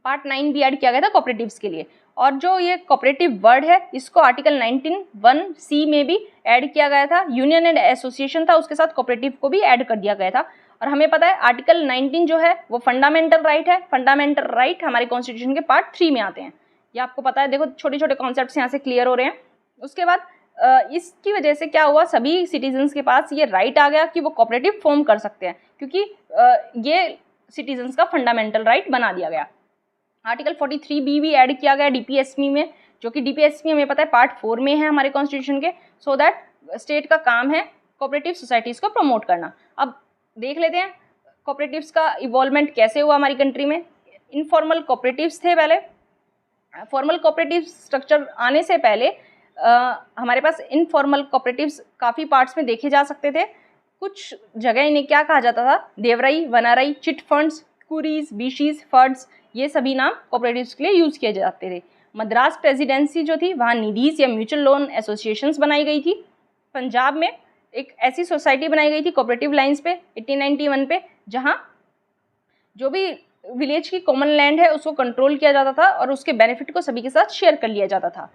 पार्ट 9B ऐड किया गया था कोऑपरेटिव्स के लिए। और जो ये कोऑपरेटिव वर्ड है इसको आर्टिकल 19(1)(c) में भी ऐड किया गया था। यूनियन एंड एसोसिएशन था, उसके साथ कोऑपरेटिव को भी ऐड कर दिया गया था। और हमें पता है आर्टिकल 19 जो है वो फंडामेंटल राइट है। फंडामेंटल राइट हमारे कॉन्स्टिट्यूशन के पार्ट 3 में आते हैं, ये आपको पता है। देखो छोटे छोटे कॉन्सेप्ट्स यहाँ से क्लियर हो रहे हैं। उसके बाद इसकी वजह से क्या हुआ, सभी सिटीजन्स के पास ये राइट आ गया कि वो कोऑपरेटिव फॉर्म कर सकते हैं, क्योंकि ये सिटीजन्स का फंडामेंटल राइट बना दिया गया। आर्टिकल 43B भी ऐड किया गया DPSP में, जो कि DPSP हमें पता है पार्ट 4 में है हमारे कॉन्स्टिट्यूशन के। सो दैट स्टेट का काम है कोऑपरेटिव सोसाइटीज़ को प्रमोट करना। अब देख लेते हैं कोऑपरेटिव्स का इवॉल्वमेंट कैसे हुआ हमारी कंट्री में। इनफॉर्मल कोऑपरेटिव्स थे पहले। फॉर्मल कोऑपरेटिव स्ट्रक्चर आने से पहले हमारे पास इनफॉर्मल कोऑपरेटिव्स काफ़ी पार्ट्स में देखे जा सकते थे। कुछ जगह इन्हें क्या कहा जाता था, देवराई, वनाराई, चिट फंड्स, कुरीज, बीशीज, फर्ड्स, ये सभी नाम कोऑपरेटिव्स के लिए यूज़ किए जाते थे। मद्रास प्रेसिडेंसी जो थी वहाँ निधीज या म्यूचुअल लोन एसोसिएशंस बनाई गई थी। पंजाब में एक ऐसी सोसाइटी बनाई गई थी कोऑपरेटिव लाइंस पे 1891 पे, जहाँ जो भी विलेज की कॉमन लैंड है उसको कंट्रोल किया जाता था और उसके बेनिफिट को सभी के साथ शेयर कर लिया जाता था।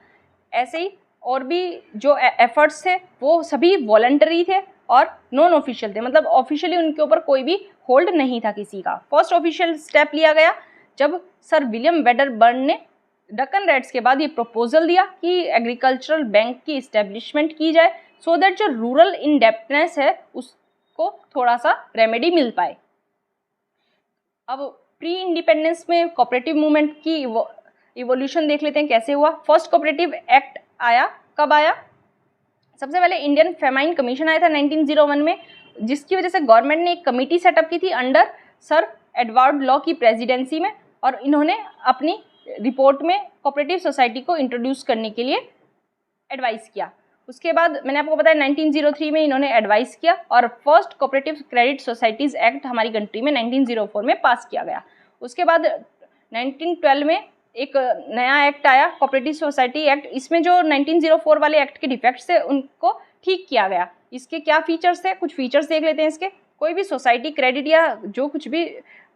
ऐसे ही और भी जो एफर्ट्स थे वो सभी वॉलंटरी थे और नॉन ऑफिशियल थे, मतलब ऑफिशियली उनके ऊपर कोई भी होल्ड नहीं था किसी का। फर्स्ट ऑफिशियल स्टेप लिया गया जब सर विलियम वेडरबर्न ने डकन रेड्स के बाद ये प्रपोजल दिया कि एग्रीकल्चरल बैंक की इस्टेब्लिशमेंट की जाए, सो दैट जो रूरल इंडेप्टनेस है उसको थोड़ा सा रेमेडी मिल पाए। अब प्री इंडिपेंडेंस में कोऑपरेटिव मूवमेंट की इवोल्यूशन देख लेते हैं कैसे हुआ। फर्स्ट कोऑपरेटिव एक्ट आया, कब आया? सबसे पहले इंडियन फेमाइन कमीशन आया था 1901 में, जिसकी वजह से गवर्नमेंट ने एक कमेटी सेटअप की थी अंडर सर एडवर्ड लॉ की प्रेसिडेंसी में, और इन्होंने अपनी रिपोर्ट में कोऑपरेटिव सोसाइटी को इंट्रोड्यूस करने के लिए एडवाइस किया। उसके बाद मैंने आपको बताया 1903 में इन्होंने एडवाइस किया और first cooperative credit societies act हमारी कंट्री में 1904 में पास किया गया। उसके बाद 1912 में एक नया एक्ट आया, कोऑपरेटिव सोसाइटी एक्ट। इसमें जो 1904 वाले एक्ट के डिफेक्ट्स थे उनको ठीक किया गया। इसके क्या फीचर्स थे, कुछ फीचर्स देख लेते हैं इसके। कोई भी सोसाइटी क्रेडिट या जो कुछ भी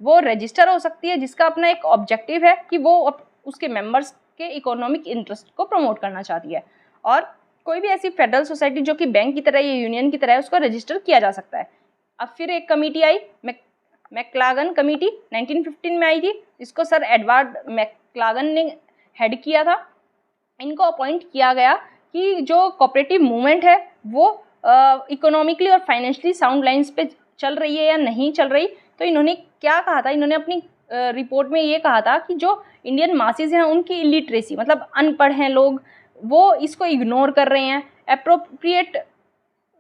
वो रजिस्टर हो सकती है जिसका अपना एक ऑब्जेक्टिव है कि वो उसके मेंबर्स के इकोनॉमिक इंटरेस्ट को प्रमोट करना चाहती है। और कोई भी ऐसी फेडरल सोसाइटी जो कि बैंक की तरह या यूनियन की तरह है उसको रजिस्टर किया जा सकता है। अब फिर एक कमेटी आई, मैक्लागन कमेटी 1915 में आई थी। इसको सर एडवर्ड मैक्लागन ने हेड किया था। इनको अपॉइंट किया गया कि जो कोऑपरेटिव मूवमेंट है वो इकोनॉमिकली और फाइनेंशियली साउंड लाइंस पे चल रही है या नहीं चल रही। तो इन्होंने क्या कहा था, इन्होंने अपनी रिपोर्ट में ये कहा था कि जो इंडियन मासेस हैं उनकी इलिटरेसी, मतलब अनपढ़ हैं लोग, वो इसको इग्नोर कर रहे हैं, एप्रोप्रिएट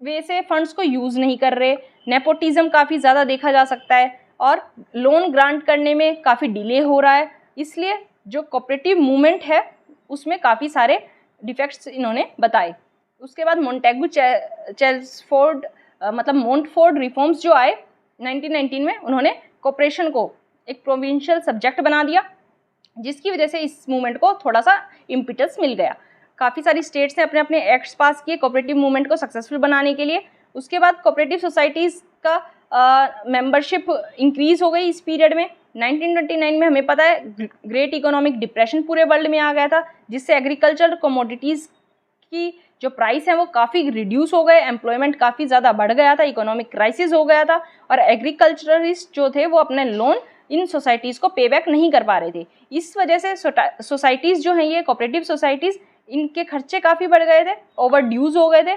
वे से फंड्स को यूज़ नहीं कर रहे, नेपोटिज्म काफ़ी ज़्यादा देखा जा सकता है और लोन ग्रांट करने में काफ़ी डिले हो रहा है। इसलिए जो कोऑपरेटिव मूवमेंट है उसमें काफ़ी सारे डिफेक्ट्स इन्होंने बताए। उसके बाद मोंटेगू चेल्सफोर्ड मतलब मोंटफोर्ड रिफॉर्म्स जो आए 1919 में, उन्होंने कॉपरेशन को एक प्रोविंशियल सब्जेक्ट बना दिया, जिसकी वजह से इस मूवमेंट को थोड़ा सा इम्पिटस मिल गया। काफ़ी सारी स्टेट्स ने अपने अपने एक्ट्स पास किए कोऑपरेटिव मूवमेंट को सक्सेसफुल बनाने के लिए। उसके बाद कोऑपरेटिव सोसाइटीज़ का मेंबरशिप इंक्रीज़ हो गई इस पीरियड में। 1929 में हमें पता है ग्रेट इकोनॉमिक डिप्रेशन पूरे वर्ल्ड में आ गया था, जिससे एग्रीकल्चर कमोडिटीज़ की जो प्राइस है वो काफ़ी रिड्यूस हो गए, एम्प्लॉयमेंट काफ़ी ज़्यादा बढ़ गया था, इकोनॉमिक क्राइसिस हो गया था और एग्रीकल्चरिस्ट जो थे वो अपने लोन इन सोसाइटीज़ को पे बैक नहीं कर पा रहे थे। इस वजह से सोसाइटीज़ जो हैं ये कोऑपरेटिव सोसाइटीज़, इनके खर्चे काफ़ी बढ़ गए थे, ओवर ड्यूज हो गए थे,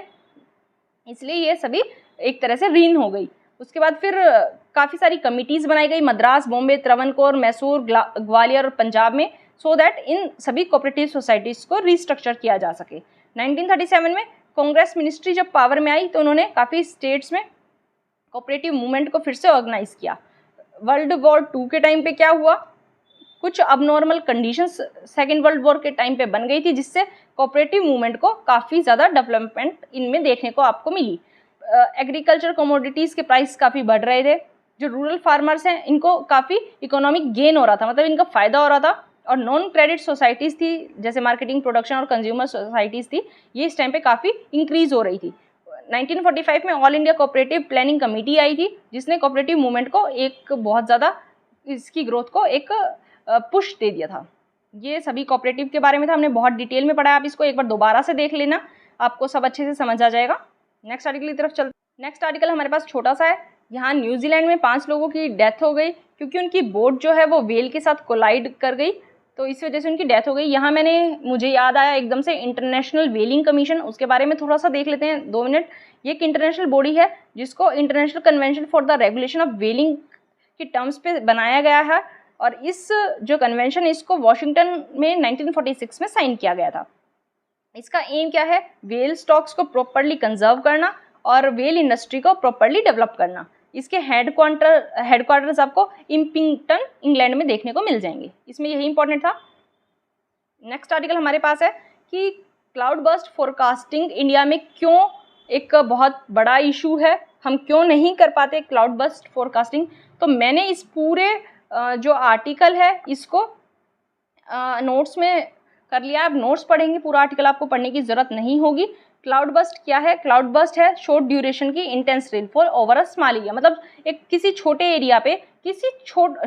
इसलिए ये सभी एक तरह से रीन हो गई। उसके बाद फिर काफ़ी सारी कमिटीज़ बनाई गई मद्रास, बॉम्बे, त्रावणकोर, मैसूर, ग्वालियर और पंजाब में, सो दैट इन सभी कोऑपरेटिव सोसाइटीज़ को रिस्ट्रक्चर किया जा सके। 1937 में कांग्रेस मिनिस्ट्री जब पावर में आई तो उन्होंने काफ़ी स्टेट्स में कोऑपरेटिव मूवमेंट को फिर से ऑर्गेनाइज किया। वर्ल्ड वॉर 2 के टाइम पे क्या हुआ, कुछ abnormal conditions second world war के टाइम पे बन गई थी, जिससे कोऑपरेटिव मूवमेंट को काफ़ी ज़्यादा डेवलपमेंट इनमें देखने को आपको मिली। एग्रीकल्चर कमोडिटीज़ के प्राइस काफ़ी बढ़ रहे थे, जो रूरल फार्मर्स हैं इनको काफ़ी इकोनॉमिक गेन हो रहा था, मतलब इनका फ़ायदा हो रहा था। और नॉन क्रेडिट सोसाइटीज़ थी जैसे मार्केटिंग, प्रोडक्शन और कंज्यूमर सोसाइटीज़ थी, ये इस टाइम पे काफ़ी इंक्रीज़ हो रही थी। 1945 में all India cooperative planning committee आई थी, जिसने कोऑपरेटिव मूवमेंट को एक बहुत ज़्यादा इसकी ग्रोथ को एक पुश दे दिया था। ये सभी कोऑपरेटिव के बारे में था, हमने बहुत डिटेल में पढ़ा है, आप इसको एक बार दोबारा से देख लेना, आपको सब अच्छे से समझ आ जाएगा। नेक्स्ट आर्टिकल की तरफ चलते। नेक्स्ट आर्टिकल हमारे पास छोटा सा है। यहाँ न्यूजीलैंड में 5 लोगों की डेथ हो गई क्योंकि उनकी बोट जो है वो वेल के साथ कोलाइड कर गई, तो इस वजह से उनकी डेथ हो गई। यहाँ मुझे याद आया एकदम से इंटरनेशनल व्हेलिंग कमीशन, उसके बारे में थोड़ा सा देख लेते हैं 2 मिनट। ये एक इंटरनेशनल बॉडी है जिसको international convention for the regulation of व्हेलिंग की टर्म्स पे बनाया गया है, और इस जो कन्वेंशन इसको वाशिंगटन में 1946 में साइन किया गया था। इसका एम क्या है, व्हेल स्टॉक्स को प्रॉपरली कंजर्व करना और व्हेल इंडस्ट्री को प्रॉपरली डेवलप करना। इसके हेडक्वार्टर्स आपको इम्पिंगटन इंग्लैंड में देखने को मिल जाएंगे, इसमें यही इंपॉर्टेंट था। नेक्स्ट आर्टिकल हमारे पास है कि क्लाउड बर्स्ट फोरकास्टिंग इंडिया में क्यों एक बहुत बड़ा इशू है, हम क्यों नहीं कर पाते क्लाउड बस्ट फोरकास्टिंग। तो मैंने इस पूरे जो आर्टिकल है इसको नोट्स में कर लिया। आप नोट्स पढ़ेंगे, पूरा आर्टिकल आपको पढ़ने की ज़रूरत नहीं होगी। क्लाउड बस्ट क्या है? क्लाउड बस्ट है शॉर्ट ड्यूरेशन की intense rainfall over a small area, मतलब एक किसी छोटे एरिया पे किसी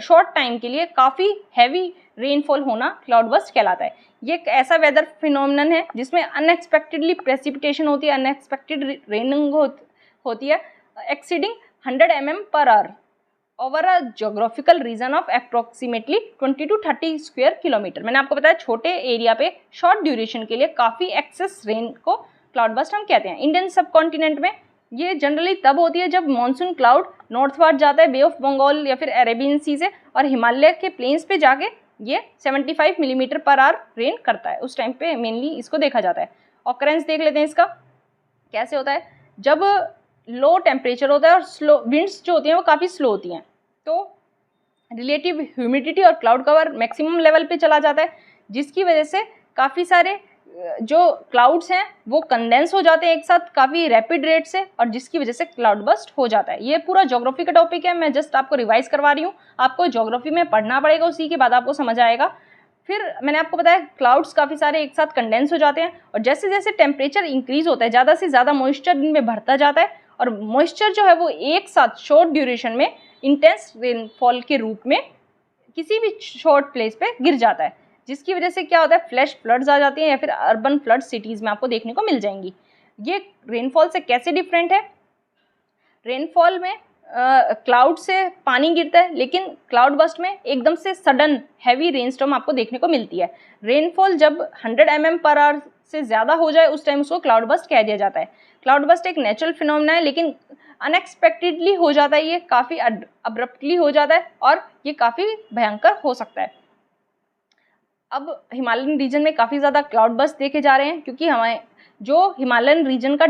शॉर्ट टाइम के लिए काफ़ी हैवी रेनफॉल होना क्लाउड बस्ट कहलाता है। ये एक ऐसा वेदर फिनोमिनन है जिसमें अनएक्सपेक्टेडली प्रेसिपिटेशन होती है, अनएक्सपेक्टेड रेनिंग होती है exceeding 100 mm per hour over a geographical region of approximately 20 to 30 square kilometre. मैंने आपको बताया छोटे एरिया पे शॉर्ट ड्यूरेशन के लिए काफ़ी एक्सेस रेन को क्लाउड बस्ट हम कहते हैं। इंडियन सब कॉन्टिनेंट में ये जनरली तब होती है जब मानसून क्लाउड नॉर्थवर्ड जाता है बे ऑफ बंगाल या फिर अरेबियन सी से, और हिमालय के प्लेन्स पे जाके ये 75 मिलीमीटर पर आवर रेन करता है। उस टाइम पे मेनली इसको देखा जाता है। ऑकरेंस देख लेते हैं इसका कैसे होता है। जब लो टेम्परेचर होता है और स्लो विंड्स जो होती हैं वो काफ़ी स्लो होती हैं, तो रिलेटिव ह्यूमिडिटी और क्लाउड कवर मैक्सिमम लेवल पे चला जाता है, जिसकी वजह से काफ़ी सारे जो क्लाउड्स हैं वो कंडेंस हो जाते हैं एक साथ काफ़ी रैपिड रेट से, और जिसकी वजह से क्लाउड बस्ट हो जाता है। ये पूरा ज्योग्राफी का टॉपिक है, मैं जस्ट आपको रिवाइज करवा रही हूँ। आपको ज्योग्राफी में पढ़ना पड़ेगा, उसी के बाद आपको समझ आएगा। फिर मैंने आपको बताया क्लाउड्स काफ़ी सारे एक साथ कंडेंस हो जाते हैं, और जैसे जैसे टेम्परेचर इंक्रीज होता है ज़्यादा से ज़्यादा मॉइस्चर इनमें बढ़ता जाता है, और मॉइस्चर जो है वो एक साथ शॉर्ट ड्यूरेशन में इंटेंस रेनफॉल के रूप में किसी भी शॉर्ट प्लेस पे गिर जाता है, जिसकी वजह से क्या होता है फ्लैश फ्लड्स आ जाती हैं या फिर अर्बन फ्लड सिटीज़ में आपको देखने को मिल जाएंगी। ये रेनफॉल से कैसे डिफरेंट है? रेनफॉल में क्लाउड से पानी गिरता है, लेकिन क्लाउड बस्ट में एकदम से सडन हैवी रेनस्टॉर्म आपको देखने को मिलती है। रेनफॉल जब 100 mm पर आवर से ज़्यादा हो जाए उस टाइम उसको क्लाउड बस्ट कह दिया जाता है। क्लाउड बस्ट एक नेचुरल फिनोमेना है, लेकिन अनएक्सपेक्टेडली हो जाता है, ये काफ़ी अब्रप्टली हो जाता है और ये काफ़ी भयंकर हो सकता है। अब हिमालयन रीजन में काफ़ी ज़्यादा क्लाउड बस्ट देखे जा रहे हैं, क्योंकि हमारे जो हिमालयन रीजन का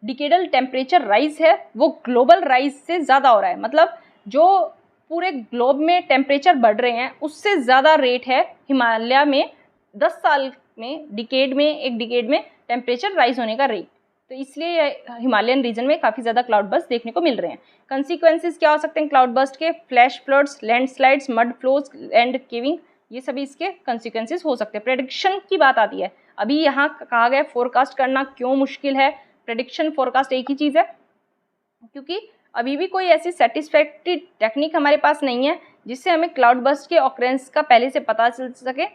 डिकेडल टेम्परेचर राइज है वो ग्लोबल राइज से ज़्यादा हो रहा है। मतलब जो पूरे ग्लोब में टेम्परेचर बढ़ रहे हैं उससे ज़्यादा रेट है हिमालय में 10 साल में एक डिकेड में टेम्परेचर राइज होने का रेट। तो इसलिए हिमालयन रीजन में काफ़ी ज़्यादा क्लाउड बस्ट देखने को मिल रहे हैं। कंसिक्वेंसेस क्या हो सकते हैं क्लाउड बस्ट के? Flash floods, landslides, mud flows and caving, ये सभी इसके कंसिक्वेंसेस हो सकते हैं। प्रेडिक्शन की बात आती है, अभी यहाँ कहा गया फोरकास्ट करना क्यों मुश्किल है। प्रेडिक्शन फोरकास्ट एक ही चीज़ है, क्योंकि अभी भी कोई ऐसी सेटिस्फैक्टरी टेक्निक हमारे पास नहीं है जिससे हमें क्लाउड बस्ट के ऑकरेंस का पहले से पता चल सके,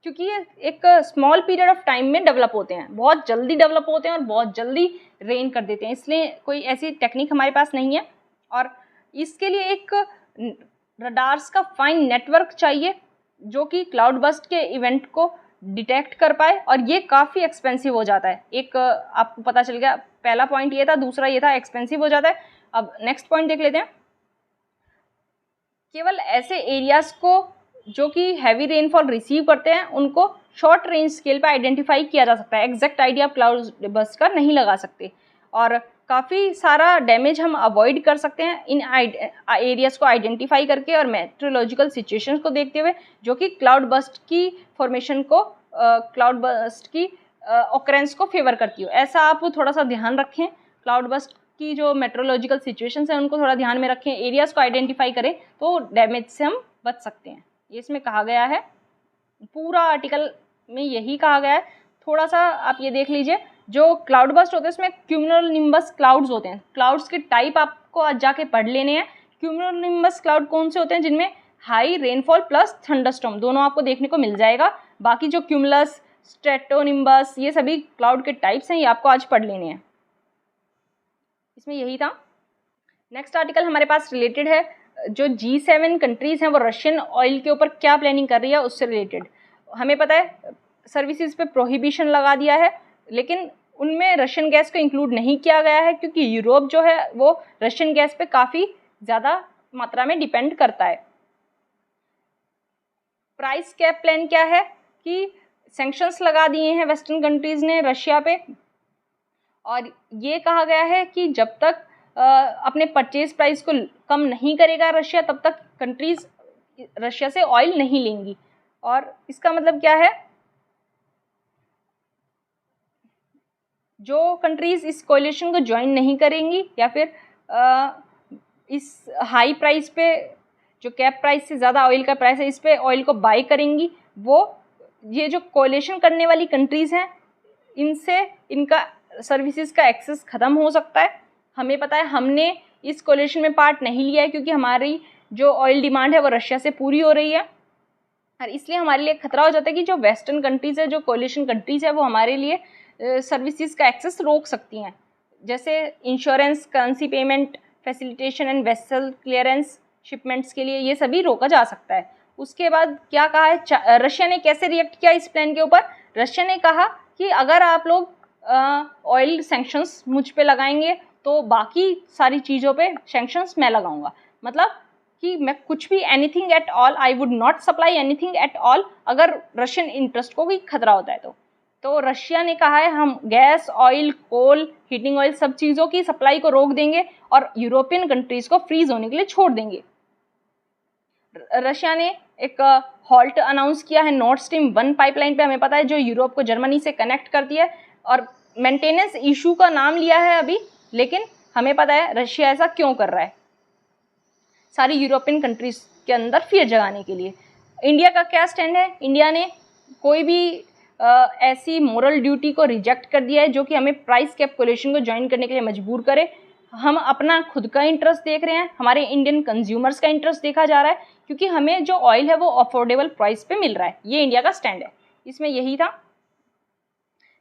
क्योंकि ये एक स्मॉल पीरियड ऑफ टाइम में डेवलप होते हैं, बहुत जल्दी डेवलप होते हैं और बहुत जल्दी रेन कर देते हैं, इसलिए कोई ऐसी टेक्निक हमारे पास नहीं है। और इसके लिए एक रडार्स का फाइन नेटवर्क चाहिए जो कि क्लाउड बस्ट के इवेंट को डिटेक्ट कर पाए, और ये काफ़ी एक्सपेंसिव हो जाता है। एक आपको पता चल गया, पहला पॉइंट ये था, दूसरा ये था एक्सपेंसिव हो जाता है। अब नेक्स्ट पॉइंट देख लेते हैं। केवल ऐसे एरियाज को जो कि हैवी रेनफॉल रिसीव करते हैं उनको शॉर्ट रेंज स्केल पे आइडेंटिफाई किया जा सकता है। एग्जैक्ट आइडिया आप क्लाउड बस्ट का नहीं लगा सकते, और काफ़ी सारा डैमेज हम अवॉइड कर सकते हैं इन एरियाज को आइडेंटिफाई करके और मेट्रोलॉजिकल सिचुएशंस को देखते हुए, जो कि क्लाउड बस्ट की फॉर्मेशन को क्लाउड बस्ट की ऑकरेंस को फेवर करती हो। ऐसा आप थोड़ा सा ध्यान रखें, क्लाउड बस्ट की जो मेट्रोलॉजिकल सिचुएशंस हैं उनको थोड़ा ध्यान में रखें, एरियाज को आइडेंटिफाई करें तो डैमेज से हम बच सकते हैं। ये इसमें कहा गया है, पूरा आर्टिकल में यही कहा गया है। थोड़ा सा आप ये देख लीजिए, जो क्लाउड बस्ट होते हैं उसमें क्यूमुलोनिम्बस क्लाउड्स होते हैं। क्लाउड्स के टाइप आपको आज जाके पढ़ लेने हैं। क्यूमुलोनिम्बस क्लाउड कौन से होते हैं? जिनमें हाई रेनफॉल प्लस थंडरस्टॉर्म दोनों आपको देखने को मिल जाएगा। बाकी जो क्यूमुलस, स्ट्रेटोनिम्बस, ये सभी क्लाउड के टाइप्स हैं, ये आपको आज पढ़ लेने हैं। इसमें यही था। नेक्स्ट आर्टिकल हमारे पास रिलेटेड है, जो G7 कंट्रीज़ हैं वो रशियन ऑयल के ऊपर क्या प्लानिंग कर रही है उससे रिलेटेड। हमें पता है सर्विसेज पे प्रोहिबिशन लगा दिया है, लेकिन उनमें रशियन गैस को इंक्लूड नहीं किया गया है, क्योंकि यूरोप जो है वो रशियन गैस पे काफ़ी ज़्यादा मात्रा में डिपेंड करता है। प्राइस कैप प्लान क्या है कि सैंक्शंस लगा दिए हैं वेस्टर्न कंट्रीज़ ने रशिया पे, और ये कहा गया है कि जब तक अपने परचेज प्राइस को कम नहीं करेगा रशिया, तब तक कंट्रीज़ रशिया से ऑयल नहीं लेंगी। और इसका मतलब क्या है? जो कंट्रीज़ इस कोलिशन को ज्वाइन नहीं करेंगी या फिर इस हाई प्राइस पे, जो कैप प्राइस से ज़्यादा ऑयल का प्राइस है, इस पे ऑयल को बाई करेंगी, वो ये जो कोलिशन करने वाली कंट्रीज़ हैं इनसे इनका सर्विसेज का एक्सेस ख़त्म हो सकता है। हमें पता है हमने इस कोलिशन में पार्ट नहीं लिया है क्योंकि हमारी जो ऑयल डिमांड है वो रशिया से पूरी हो रही है, और इसलिए हमारे लिए खतरा हो जाता है कि जो वेस्टर्न कंट्रीज़ है, जो कोलिशन कंट्रीज़ है, वो हमारे लिए सर्विसेज का एक्सेस रोक सकती हैं, जैसे insurance, currency payment, facilitation and vessel clearance, shipments के लिए ये सभी रोका जा सकता है। उसके बाद क्या कहा है, रशिया ने कैसे रिएक्ट किया इस प्लान के ऊपर? रशिया ने कहा कि अगर आप लोग ऑयल सैंक्शंस मुझ पे लगाएंगे तो बाकी सारी चीज़ों पे सैंक्शंस मैं लगाऊंगा, मतलब कि मैं कुछ भी anything at all, I would not supply anything at all अगर रशियन इंटरेस्ट को कोई खतरा होता है तो रशिया ने कहा है हम गैस, ऑयल, कोल, हीटिंग ऑयल, सब चीज़ों की सप्लाई को रोक देंगे और यूरोपियन कंट्रीज़ को फ्रीज होने के लिए छोड़ देंगे। रशिया ने एक हॉल्ट अनाउंस किया है नॉर्थ स्ट्रीम 1 पाइपलाइन पे, हमें पता है, जो यूरोप को जर्मनी से कनेक्ट करती है, और मेंटेनेंस इशू का नाम लिया है अभी, लेकिन हमें पता है रशिया ऐसा क्यों कर रहा है, सारी यूरोपियन कंट्रीज के अंदर फियर जगाने के लिए। इंडिया का क्या स्टैंड है? इंडिया ने कोई भी ऐसी मोरल ड्यूटी को रिजेक्ट कर दिया है जो कि हमें प्राइस कैप कोलिशन को ज्वाइन करने के लिए मजबूर करे। हम अपना खुद का इंटरेस्ट देख रहे हैं, हमारे इंडियन कंज्यूमर्स का इंटरेस्ट देखा जा रहा है, क्योंकि हमें जो ऑयल है वो अफोर्डेबल प्राइस पे मिल रहा है। ये इंडिया का स्टैंड है, इसमें यही था।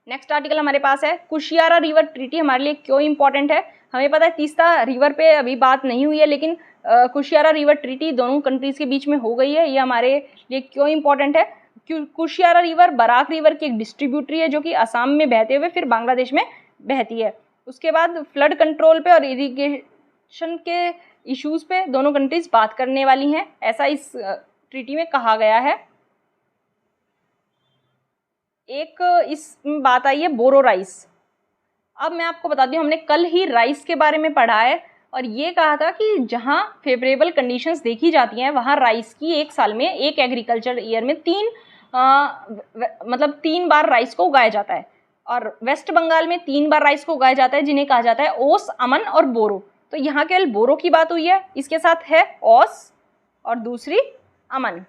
नेक्स्ट आर्टिकल हमारे पास है कुशियारा रिवर ट्रीटी हमारे लिए क्यों इंपॉर्टेंट है। हमें पता है तीस्ता रिवर पे अभी बात नहीं हुई है, लेकिन कुशियारा रिवर ट्रीटी दोनों कंट्रीज़ के बीच में हो गई है। ये हमारे लिए क्यों इंपॉर्टेंट है? कुशियारा रिवर बराक रिवर की एक डिस्ट्रीब्यूटरी है जो कि असम में बहते हुए फिर बांग्लादेश में बहती है। उसके बाद फ्लड कंट्रोल पे और इरिगेशन के इश्यूज़ पे दोनों कंट्रीज़ बात करने वाली हैं, ऐसा इस ट्रीटी में कहा गया है। एक इसमें बात आई है बोरो राइस। अब मैं आपको बताती हूँ, हमने कल ही राइस के बारे में पढ़ा है और ये कहा था कि जहाँ फेवरेबल कंडीशंस देखी जाती हैं वहाँ राइस की एक साल में, एक एग्रीकल्चर ईयर में मतलब 3 बार राइस को उगाया जाता है, और वेस्ट बंगाल में 3 बार राइस को उगाया जाता है जिन्हें कहा जाता है ओस, अमन और बोरो। तो यहाँ केवल बोरो की बात हुई है, इसके साथ है ओस और दूसरी अमन।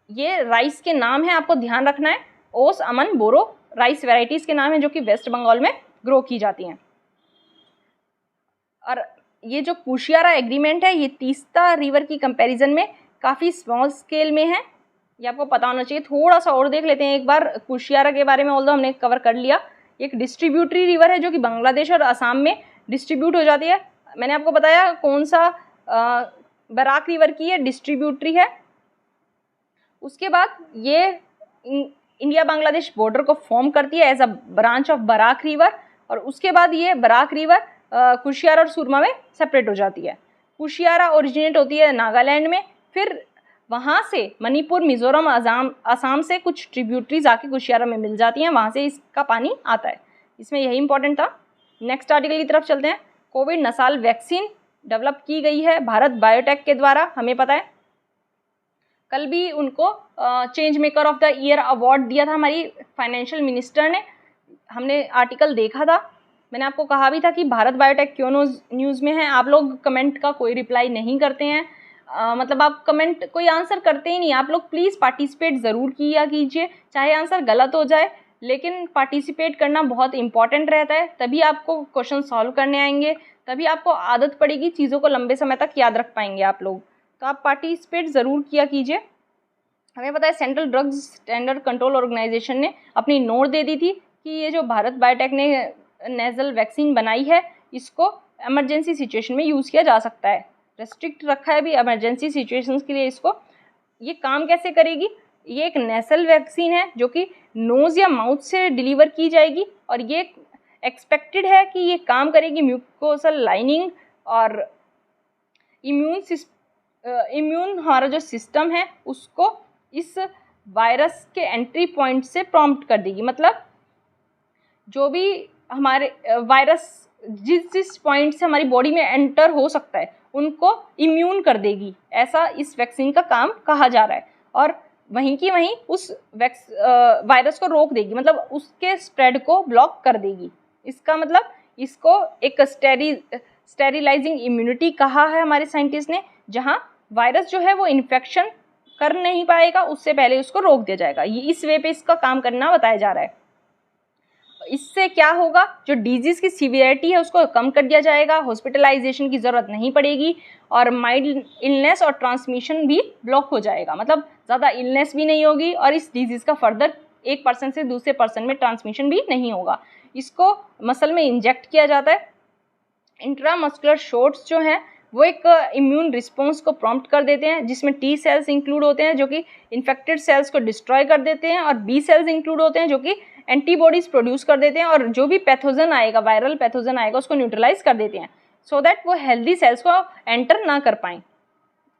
ये राइस के नाम है, आपको ध्यान रखना है। ओस, अमन, बोरो राइस वेराइटीज़ के नाम है जो कि वेस्ट बंगाल में ग्रो की जाती हैं। और ये जो कुशियारा एग्रीमेंट है ये तीस्ता रिवर की कंपैरिजन में काफ़ी स्मॉल स्केल में है, ये आपको पता होना चाहिए। थोड़ा सा और देख लेते हैं एक बार कुशियारा के बारे में, ऑल्दो हमने कवर कर लिया। एक डिस्ट्रीब्यूटरी रिवर है जो कि बांग्लादेश और असम में डिस्ट्रीब्यूट हो जाती है। मैंने आपको बताया कौन सा बराक रिवर की ये डिस्ट्रीब्यूटरी है। उसके बाद ये इंडिया बांग्लादेश बॉर्डर को फॉर्म करती है as a branch of Barak river, और उसके बाद ये बराक रिवर कुशियारा और सुरमा में सेपरेट हो जाती है। कुशियारा ओरिजिनेट होती है नागालैंड में, फिर वहाँ से मणिपुर, मिजोरम, असम से कुछ ट्रिब्यूटरीज आके कुशियारा में मिल जाती हैं, वहाँ से इसका पानी आता है। इसमें यही इंपॉर्टेंट था। नेक्स्ट आर्टिकल की तरफ चलते हैं। कोविड नसाल वैक्सीन डेवलप की गई है भारत बायोटेक के द्वारा, हमें पता है। कल भी उनको change maker of the year award दिया था हमारी फाइनेंशियल मिनिस्टर ने, हमने आर्टिकल देखा था। मैंने आपको कहा भी था कि भारत बायोटेक क्यों न्यूज़ में है। आप लोग कमेंट का कोई रिप्लाई नहीं करते हैं, मतलब आप कमेंट कोई आंसर करते ही नहीं। आप लोग प्लीज़ पार्टिसिपेट ज़रूर किया कीजिए, चाहे आंसर गलत हो जाए, लेकिन पार्टिसिपेट करना बहुत इंपॉर्टेंट रहता है। तभी आपको क्वेश्चन सॉल्व करने आएंगे, तभी आपको आदत पड़ेगी, चीज़ों को लंबे समय तक याद रख पाएंगे आप लोग। तो आप पार्टिसिपेट ज़रूर किया कीजिए। हमें पता है Central Drugs Standard Control Organisation ने अपनी नोट दे दी थी कि ये जो भारत बायोटेक ने नेजल वैक्सीन बनाई है इसको इमरजेंसी सिचुएशन में यूज़ किया जा सकता है। रेस्ट्रिक्ट रखा है भी इमरजेंसी सिचुएशंस के लिए इसको। ये काम कैसे करेगी? ये एक नेसल वैक्सीन है जो कि नोज़ या माउथ से डिलीवर की जाएगी, और ये एक्सपेक्टेड है कि ये काम करेगी म्यूकोसल लाइनिंग और इम्यून हमारा जो सिस्टम है उसको इस वायरस के एंट्री पॉइंट से प्रॉम्प्ट कर देगी। मतलब जो भी हमारे वायरस जिस पॉइंट से हमारी बॉडी में एंटर हो सकता है उनको इम्यून कर देगी, ऐसा इस वैक्सीन का काम कहा जा रहा है। और वहीं की वहीं उस वायरस को रोक देगी, मतलब उसके स्प्रेड को ब्लॉक कर देगी। इसका मतलब इसको एक स्टेरिलाइजिंग इम्यूनिटी कहा है हमारे साइंटिस्ट ने, जहां वायरस जो है वो इन्फेक्शन कर नहीं पाएगा, उससे पहले उसको रोक दिया जाएगा। ये इस वे पे इसका काम करना बताया जा रहा है। इससे क्या होगा, जो डिजीज़ की सीवियरिटी है उसको कम कर दिया जाएगा, हॉस्पिटलाइजेशन की ज़रूरत नहीं पड़ेगी और माइल्ड इलनेस और ट्रांसमिशन भी ब्लॉक हो जाएगा, मतलब ज़्यादा इलनेस भी नहीं होगी और इस डिजीज़ का फर्दर एक पर्सन से दूसरे पर्सन में ट्रांसमिशन भी नहीं होगा। इसको मसल में इंजेक्ट किया जाता है। इंट्रामस्कुलर शॉट्स जो हैं वो एक इम्यून रिस्पॉन्स को प्रॉम्प्ट कर देते हैं, जिसमें टी सेल्स इंक्लूड होते हैं जो कि इन्फेक्टेड सेल्स को डिस्ट्रॉय कर देते हैं, और बी सेल्स इंक्लूड होते हैं जो कि एंटीबॉडीज़ प्रोड्यूस कर देते हैं और जो भी पैथोजन आएगा, वायरल पैथोजन आएगा, उसको न्यूट्रलाइज कर देते हैं सो दैट वो हेल्दी सेल्स को एंटर ना कर पाएँ।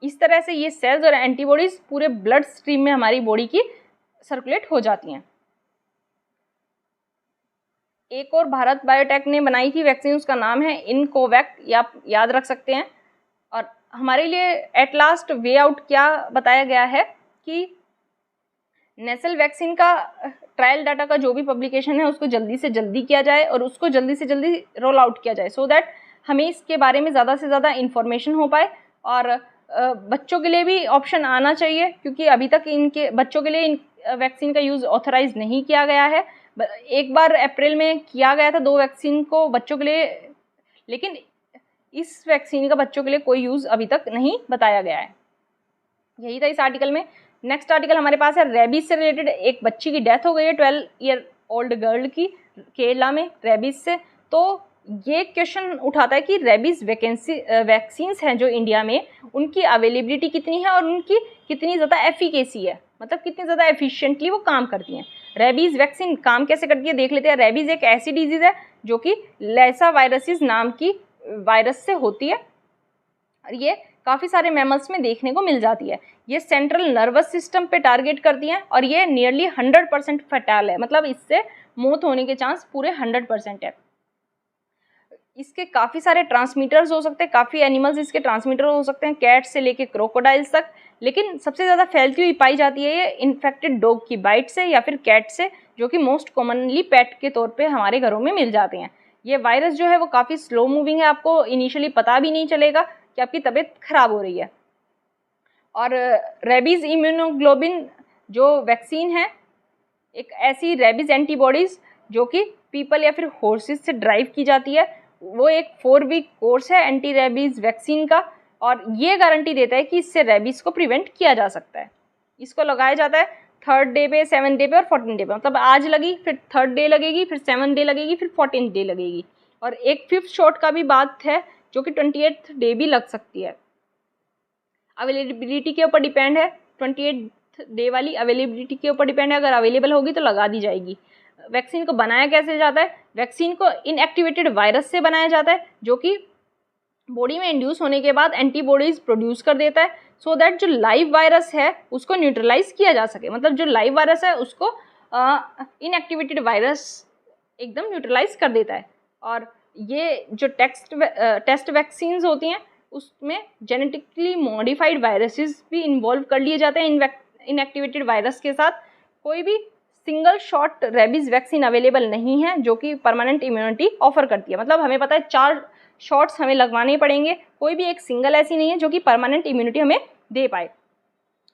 इस तरह से ये सेल्स और एंटीबॉडीज़ पूरे ब्लड स्ट्रीम में हमारी बॉडी की सर्कुलेट हो जाती हैं। एक और भारत बायोटेक ने बनाई थी वैक्सीन, उसका नाम है इनकोवैक, ये आप याद रख सकते हैं। और हमारे लिए एट लास्ट वे आउट क्या बताया गया है कि नेसल वैक्सीन का ट्रायल डाटा का जो भी पब्लिकेशन है उसको जल्दी से जल्दी किया जाए और उसको जल्दी से जल्दी रोल आउट किया जाए, सो दैट हमें इसके बारे में ज़्यादा से ज़्यादा इन्फॉर्मेशन हो पाए। और बच्चों के लिए भी ऑप्शन आना चाहिए, क्योंकि अभी तक इनके बच्चों के लिए इन वैक्सीन का यूज़ ऑथराइज नहीं किया गया है। एक बार अप्रैल में किया गया था 2 वैक्सीन को बच्चों के लिए, लेकिन इस वैक्सीन का बच्चों के लिए कोई यूज़ अभी तक नहीं बताया गया है। यही था इस आर्टिकल में। नेक्स्ट आर्टिकल हमारे पास है रेबीज से रिलेटेड। एक बच्ची की डेथ हो गई है 12 ईयर ओल्ड गर्ल की, केरला में, रेबीज से। तो ये क्वेश्चन उठाता है कि रेबीज वैक्सीन्स हैं जो इंडिया में, उनकी अवेलेबिलिटी कितनी है और उनकी कितनी ज़्यादा एफिकेसी है, मतलब कितनी ज़्यादा एफिशिएंटली वो काम करती हैं। रेबीज़ वैक्सीन काम कैसे करती है देख लेते हैं। रेबीज़ एक ऐसी डिजीज़ है जो कि लैसा वायरसिस नाम की वायरस से होती है और ये काफ़ी सारे मैमल्स में देखने को मिल जाती है। ये सेंट्रल नर्वस सिस्टम पे टारगेट करती हैं और ये नियरली 100% फैटल है, मतलब इससे मौत होने के चांस पूरे 100% है। इसके काफ़ी सारे ट्रांसमीटर्स हो सकते हैं, काफ़ी एनिमल्स इसके ट्रांसमीटर हो सकते हैं, कैट से लेके क्रोकोडाइल्स तक, लेकिन सबसे ज़्यादा फैलती हुई पाई जाती है ये इन्फेक्टेड डॉग की बाइट से या फिर कैट से, जो कि मोस्ट कॉमनली पेट के तौर पे हमारे घरों में मिल जाते हैं। ये वायरस जो है वो काफ़ी स्लो मूविंग है, आपको इनिशियली पता भी नहीं चलेगा कि आपकी तबीयत खराब हो रही है। और रेबीज़ इम्यूनोग्लोबिन जो वैक्सीन है, एक ऐसी रेबीज़ एंटीबॉडीज़ जो कि पीपल या फिर हॉर्सेस से ड्राइव की जाती है, वो एक 4 वीक कोर्स है एंटी रेबीज़ वैक्सीन का, और ये गारंटी देता है कि इससे रेबीज़ को प्रिवेंट किया जा सकता है। इसको लगाया जाता है 3rd डे पे, 7th डे पे और 14th डे पे, मतलब आज लगी, फिर 3rd डे लगेगी, फिर 7th डे लगेगी, फिर 14th डे लगेगी। और एक 5th शॉट का भी बात है जो कि 28th डे भी लग सकती है। अवेलेबिलिटी के ऊपर डिपेंड है, 28th डे वाली अवेलेबिलिटी के ऊपर डिपेंड है, अगर अवेलेबल होगी तो लगा दी जाएगी। वैक्सीन को बनाया कैसे जाता है? वैक्सीन को इनएक्टिवेटेड वायरस से बनाया जाता है जो कि बॉडी में इंड्यूस होने के बाद एंटीबॉडीज़ प्रोड्यूस कर देता है, सो दैट जो लाइव वायरस है उसको न्यूट्रलाइज किया जा सके, मतलब जो लाइव वायरस है उसको इनएक्टिवेटेड वायरस एकदम न्यूट्रलाइज कर देता है। और ये जो टेस्ट वैक्सीन्स होती हैं उसमें जेनेटिकली मॉडिफाइड वायरसेस भी इन्वॉल्व कर लिए जाते हैं इनएक्टिवेटेड वायरस के साथ। कोई भी single shot rabies vaccine available नहीं है जो कि परमानेंट इम्यूनिटी ऑफर करती है, मतलब हमें पता है 4 शॉट्स हमें लगवाने पड़ेंगे, कोई भी एक सिंगल ऐसी नहीं है जो कि परमानेंट इम्यूनिटी हमें दे पाए।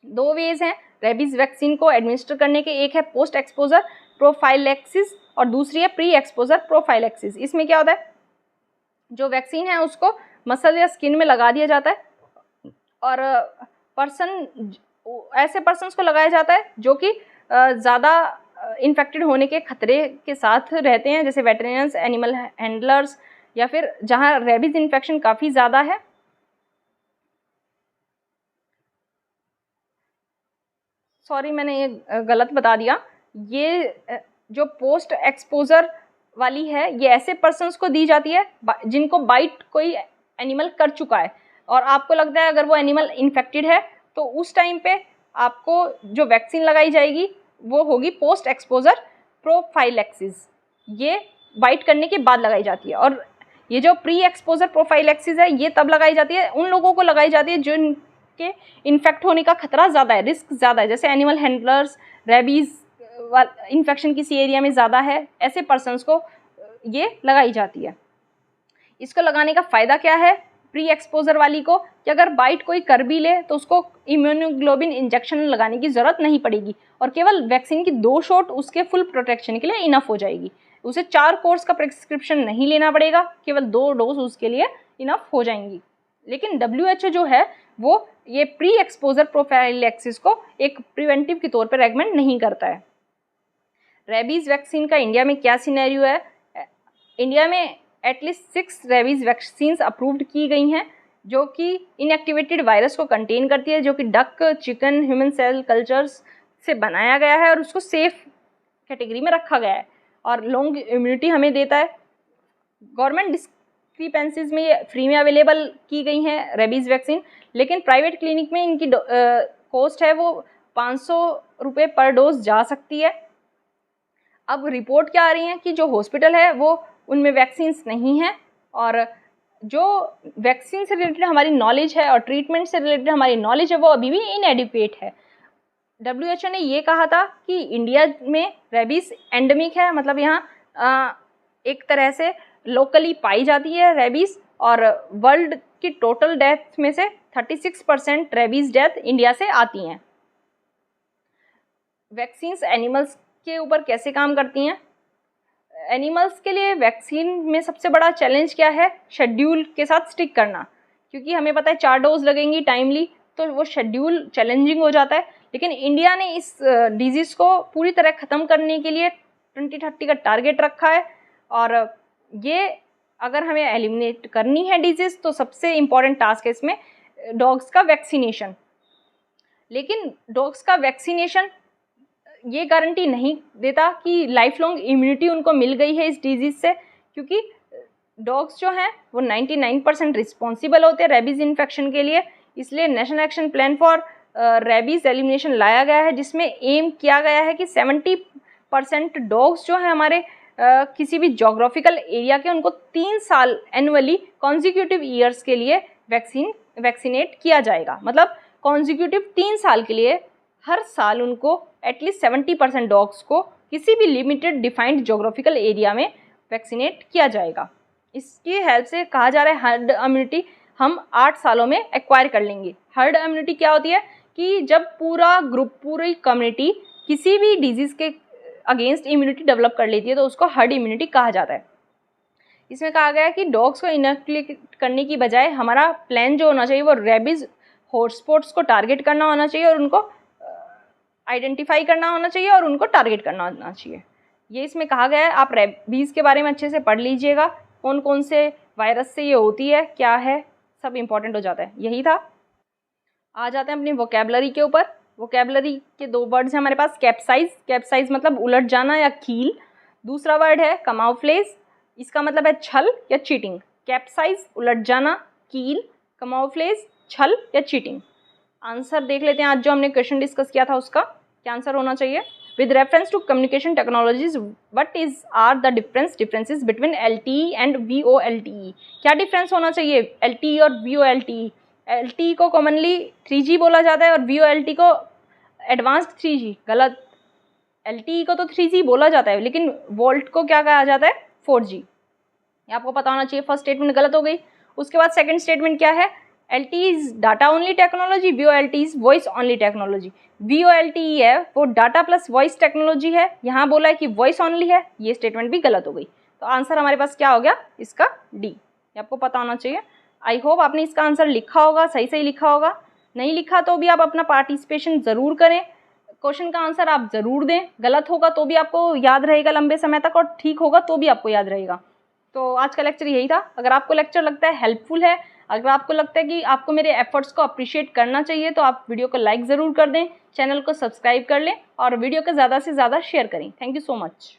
2 वेज हैं रेबीज़ वैक्सीन को एडमिनिस्टर करने के, एक है पोस्ट एक्सपोजर प्रोफाइलैक्सिस और दूसरी है प्री एक्सपोजर प्रोफाइलैक्सिस। इसमें क्या होता है, जो वैक्सीन है उसको मसल या स्किन में लगा दिया जाता है और ऐसे पर्सन्स को लगाया जाता है जो कि ज़्यादा इन्फेक्टेड होने के खतरे के साथ रहते हैं, जैसे वेटरनरियंस, एनिमल हैंडलर्स, या फिर जहाँ रेबीज़ इन्फेक्शन काफ़ी ज़्यादा है। सॉरी मैंने ये गलत बता दिया, ये जो पोस्ट एक्सपोजर वाली है ये ऐसे पर्सन्स को दी जाती है जिनको बाइट कोई एनिमल कर चुका है और आपको लगता है अगर वो एनिमल इन्फेक्टेड है तो उस टाइम पे आपको जो वैक्सीन लगाई जाएगी वो होगी पोस्ट एक्सपोजर प्रोफाइलैक्सिस। ये बाइट करने के बाद लगाई जाती है। और ये जो प्री एक्सपोजर प्रोफाइलैक्सिस है ये तब लगाई जाती है, उन लोगों को लगाई जाती है के इन्फेक्ट होने का खतरा ज़्यादा है, रिस्क ज़्यादा है, जैसे एनिमल हैंडलर्स, रेबीज़ इन्फेक्शन किसी एरिया में ज़्यादा है, ऐसे पर्सनस को ये लगाई जाती है। इसको लगाने का फ़ायदा क्या है प्री एक्सपोजर वाली को, कि अगर बाइट कोई कर भी ले तो उसको इम्यूनोग्लोबिन इंजेक्शन लगाने की ज़रूरत नहीं पड़ेगी और केवल वैक्सीन की 2 शॉट उसके फुल प्रोटेक्शन के लिए इनफ हो जाएगी। उसे 4 कोर्स का प्रिस्क्रिप्शन नहीं लेना पड़ेगा, केवल 2 डोज उसके लिए इनफ हो जाएंगी। लेकिन WHO जो है वो ये प्री एक्सपोजर प्रोफाइलैक्सिस को एक प्रिवेंटिव के तौर पर रेकमेंड नहीं करता है। रेबीज़ वैक्सीन का इंडिया में क्या सिनेरियो है? इंडिया में एटलीस्ट 6 रेबीज़ वैक्सीन्स अप्रूव्ड की गई हैं जो कि इनएक्टिवेटेड वायरस को कंटेन करती है, जो कि duck, chicken, human cell cultures से बनाया गया है और उसको सेफ कैटेगरी में रखा गया है और लॉन्ग इम्यूनिटी हमें देता है। गवर्नमेंट डिस्क्रिपेंसीज में ये फ्री में अवेलेबल की गई हैं रेबीज़ वैक्सीन, लेकिन प्राइवेट क्लिनिक में इनकी कॉस्ट है वो 500 रुपये पर डोज जा सकती है। अब रिपोर्ट क्या आ रही है कि जो हॉस्पिटल है वो उनमें वैक्सीन्स नहीं हैं और जो वैक्सीन से रिलेटेड हमारी नॉलेज है और ट्रीटमेंट से रिलेटेड हमारी नॉलेज है वो अभी भी इनएडिक्वेट है। WHO ने ये कहा था कि इंडिया में रेबीज़ एंडेमिक है, मतलब यहाँ एक तरह से लोकली पाई जाती है रेबीज़ और वर्ल्ड की टोटल डेथ में से 36% रेबीज़ डेथ इंडिया से आती हैं। वैक्सीन्स एनिमल्स के ऊपर कैसे काम करती हैं? एनिमल्स के लिए वैक्सीन में सबसे बड़ा चैलेंज क्या है? शेड्यूल के साथ स्टिक करना, क्योंकि हमें पता है 4 डोज लगेंगी टाइमली, तो वो शेड्यूल चैलेंजिंग हो जाता है। लेकिन इंडिया ने इस डिजीज़ को पूरी तरह ख़त्म करने के लिए 2030 का टारगेट रखा है और ये अगर हमें एलिमिनेट करनी है डिजीज़ तो सबसे इम्पॉर्टेंट टास्क है इसमें डॉग्स का वैक्सीनेशन। लेकिन डॉग्स का वैक्सीनेशन ये गारंटी नहीं देता कि लाइफ लॉन्ग इम्यूनिटी उनको मिल गई है इस डिजीज़ से, क्योंकि डॉग्स जो हैं वो 99% रिस्पॉन्सिबल होते हैं रेबीज़ इन्फेक्शन के लिए। इसलिए national action plan for rabies elimination लाया गया है, जिसमें एम किया गया है कि 70% डॉग्स जो हैं हमारे किसी भी जोग्राफिकल एरिया के, उनको 3 साल एनुअली कॉन्जिक्यूटिव ईयर्स के लिए वैक्सीनेट किया जाएगा। मतलब कॉन्जिक्यूटिव 3 साल के लिए हर साल उनको एटलीस्ट 70% डॉग्स को किसी भी लिमिटेड डिफाइंड जोग्राफिकल एरिया में वैक्सीनेट किया जाएगा। इसकी हेल्प से कहा जा रहा है हर्ड इम्यूनिटी हम 8 सालों में एक्वायर कर लेंगे। हर्ड इम्यूनिटी क्या होती है कि जब पूरा ग्रुप, पूरी कम्युनिटी किसी भी डिजीज़ के अगेंस्ट इम्यूनिटी डेवलप कर लेती है तो उसको हर्ड इम्यूनिटी कहा जाता है। इसमें कहा गया है कि डॉग्स को इनएक्टिवेट करने की बजाय हमारा प्लान जो होना चाहिए वो रेबीज़ हॉटस्पॉट्स को टारगेट करना होना चाहिए और उनको आइडेंटिफाई करना होना चाहिए और उनको टारगेट करना होना चाहिए। ये इसमें कहा गया है। आप रेबीज़ के बारे में अच्छे से पढ़ लीजिएगा, कौन कौन से वायरस से ये होती है, क्या है, सब इम्पॉर्टेंट हो जाता है। यही था। आ जाते हैं अपनी वोकेबलरी के ऊपर। वोकेबलरी के 2 वर्ड्स हैं हमारे पास। कैप्साइज, कैप्साइज मतलब उलट जाना या कील। दूसरा वर्ड है कमाउफ्लेज, इसका मतलब है छल या चीटिंग। कैप्साइज उलट जाना, कील, कमाउफ्लेज छल या चीटिंग। आंसर देख लेते हैं। आज जो हमने क्वेश्चन डिस्कस किया था उसका क्या आंसर होना चाहिए? With reference to communication technologies what is are the differences between LTE and VoLTE? क्या डिफरेंस होना चाहिए LTE और VoLTE? LTE को कॉमनली 3G बोला जाता है और VoLTE को एडवांस्ड 3G। गलत। LTE को तो 3G बोला जाता है, लेकिन वोल्ट को क्या कहा जाता है? 4G। ये आपको पता होना चाहिए। फर्स्ट स्टेटमेंट गलत हो गई। उसके बाद सेकंड स्टेटमेंट क्या है? LTE is data only technology, VoLTE is voice only technology. VoLTE है वो डाटा प्लस वॉइस टेक्नोलॉजी है, यहाँ बोला है कि वॉइस ओनली है। ये स्टेटमेंट भी गलत हो गई। तो आंसर हमारे पास क्या हो गया? इसका D। ये आपको पता होना चाहिए। आई होप आपने इसका आंसर लिखा होगा, सही लिखा होगा। नहीं लिखा तो भी आप अपना पार्टिसिपेशन ज़रूर करें, क्वेश्चन का आंसर आप ज़रूर दें। गलत होगा तो भी आपको याद रहेगा लंबे समय तक और ठीक होगा तो भी आपको याद रहेगा। तो आज का लेक्चर यही था। अगर आपको लेक्चर लगता है हेल्पफुल है, अगर आपको लगता है कि आपको मेरे एफर्ट्स को अप्रिशिएट करना चाहिए तो आप वीडियो को लाइक ज़रूर कर दें, चैनल को सब्सक्राइब कर लें और वीडियो को ज़्यादा से ज़्यादा शेयर करें। Thank you so much.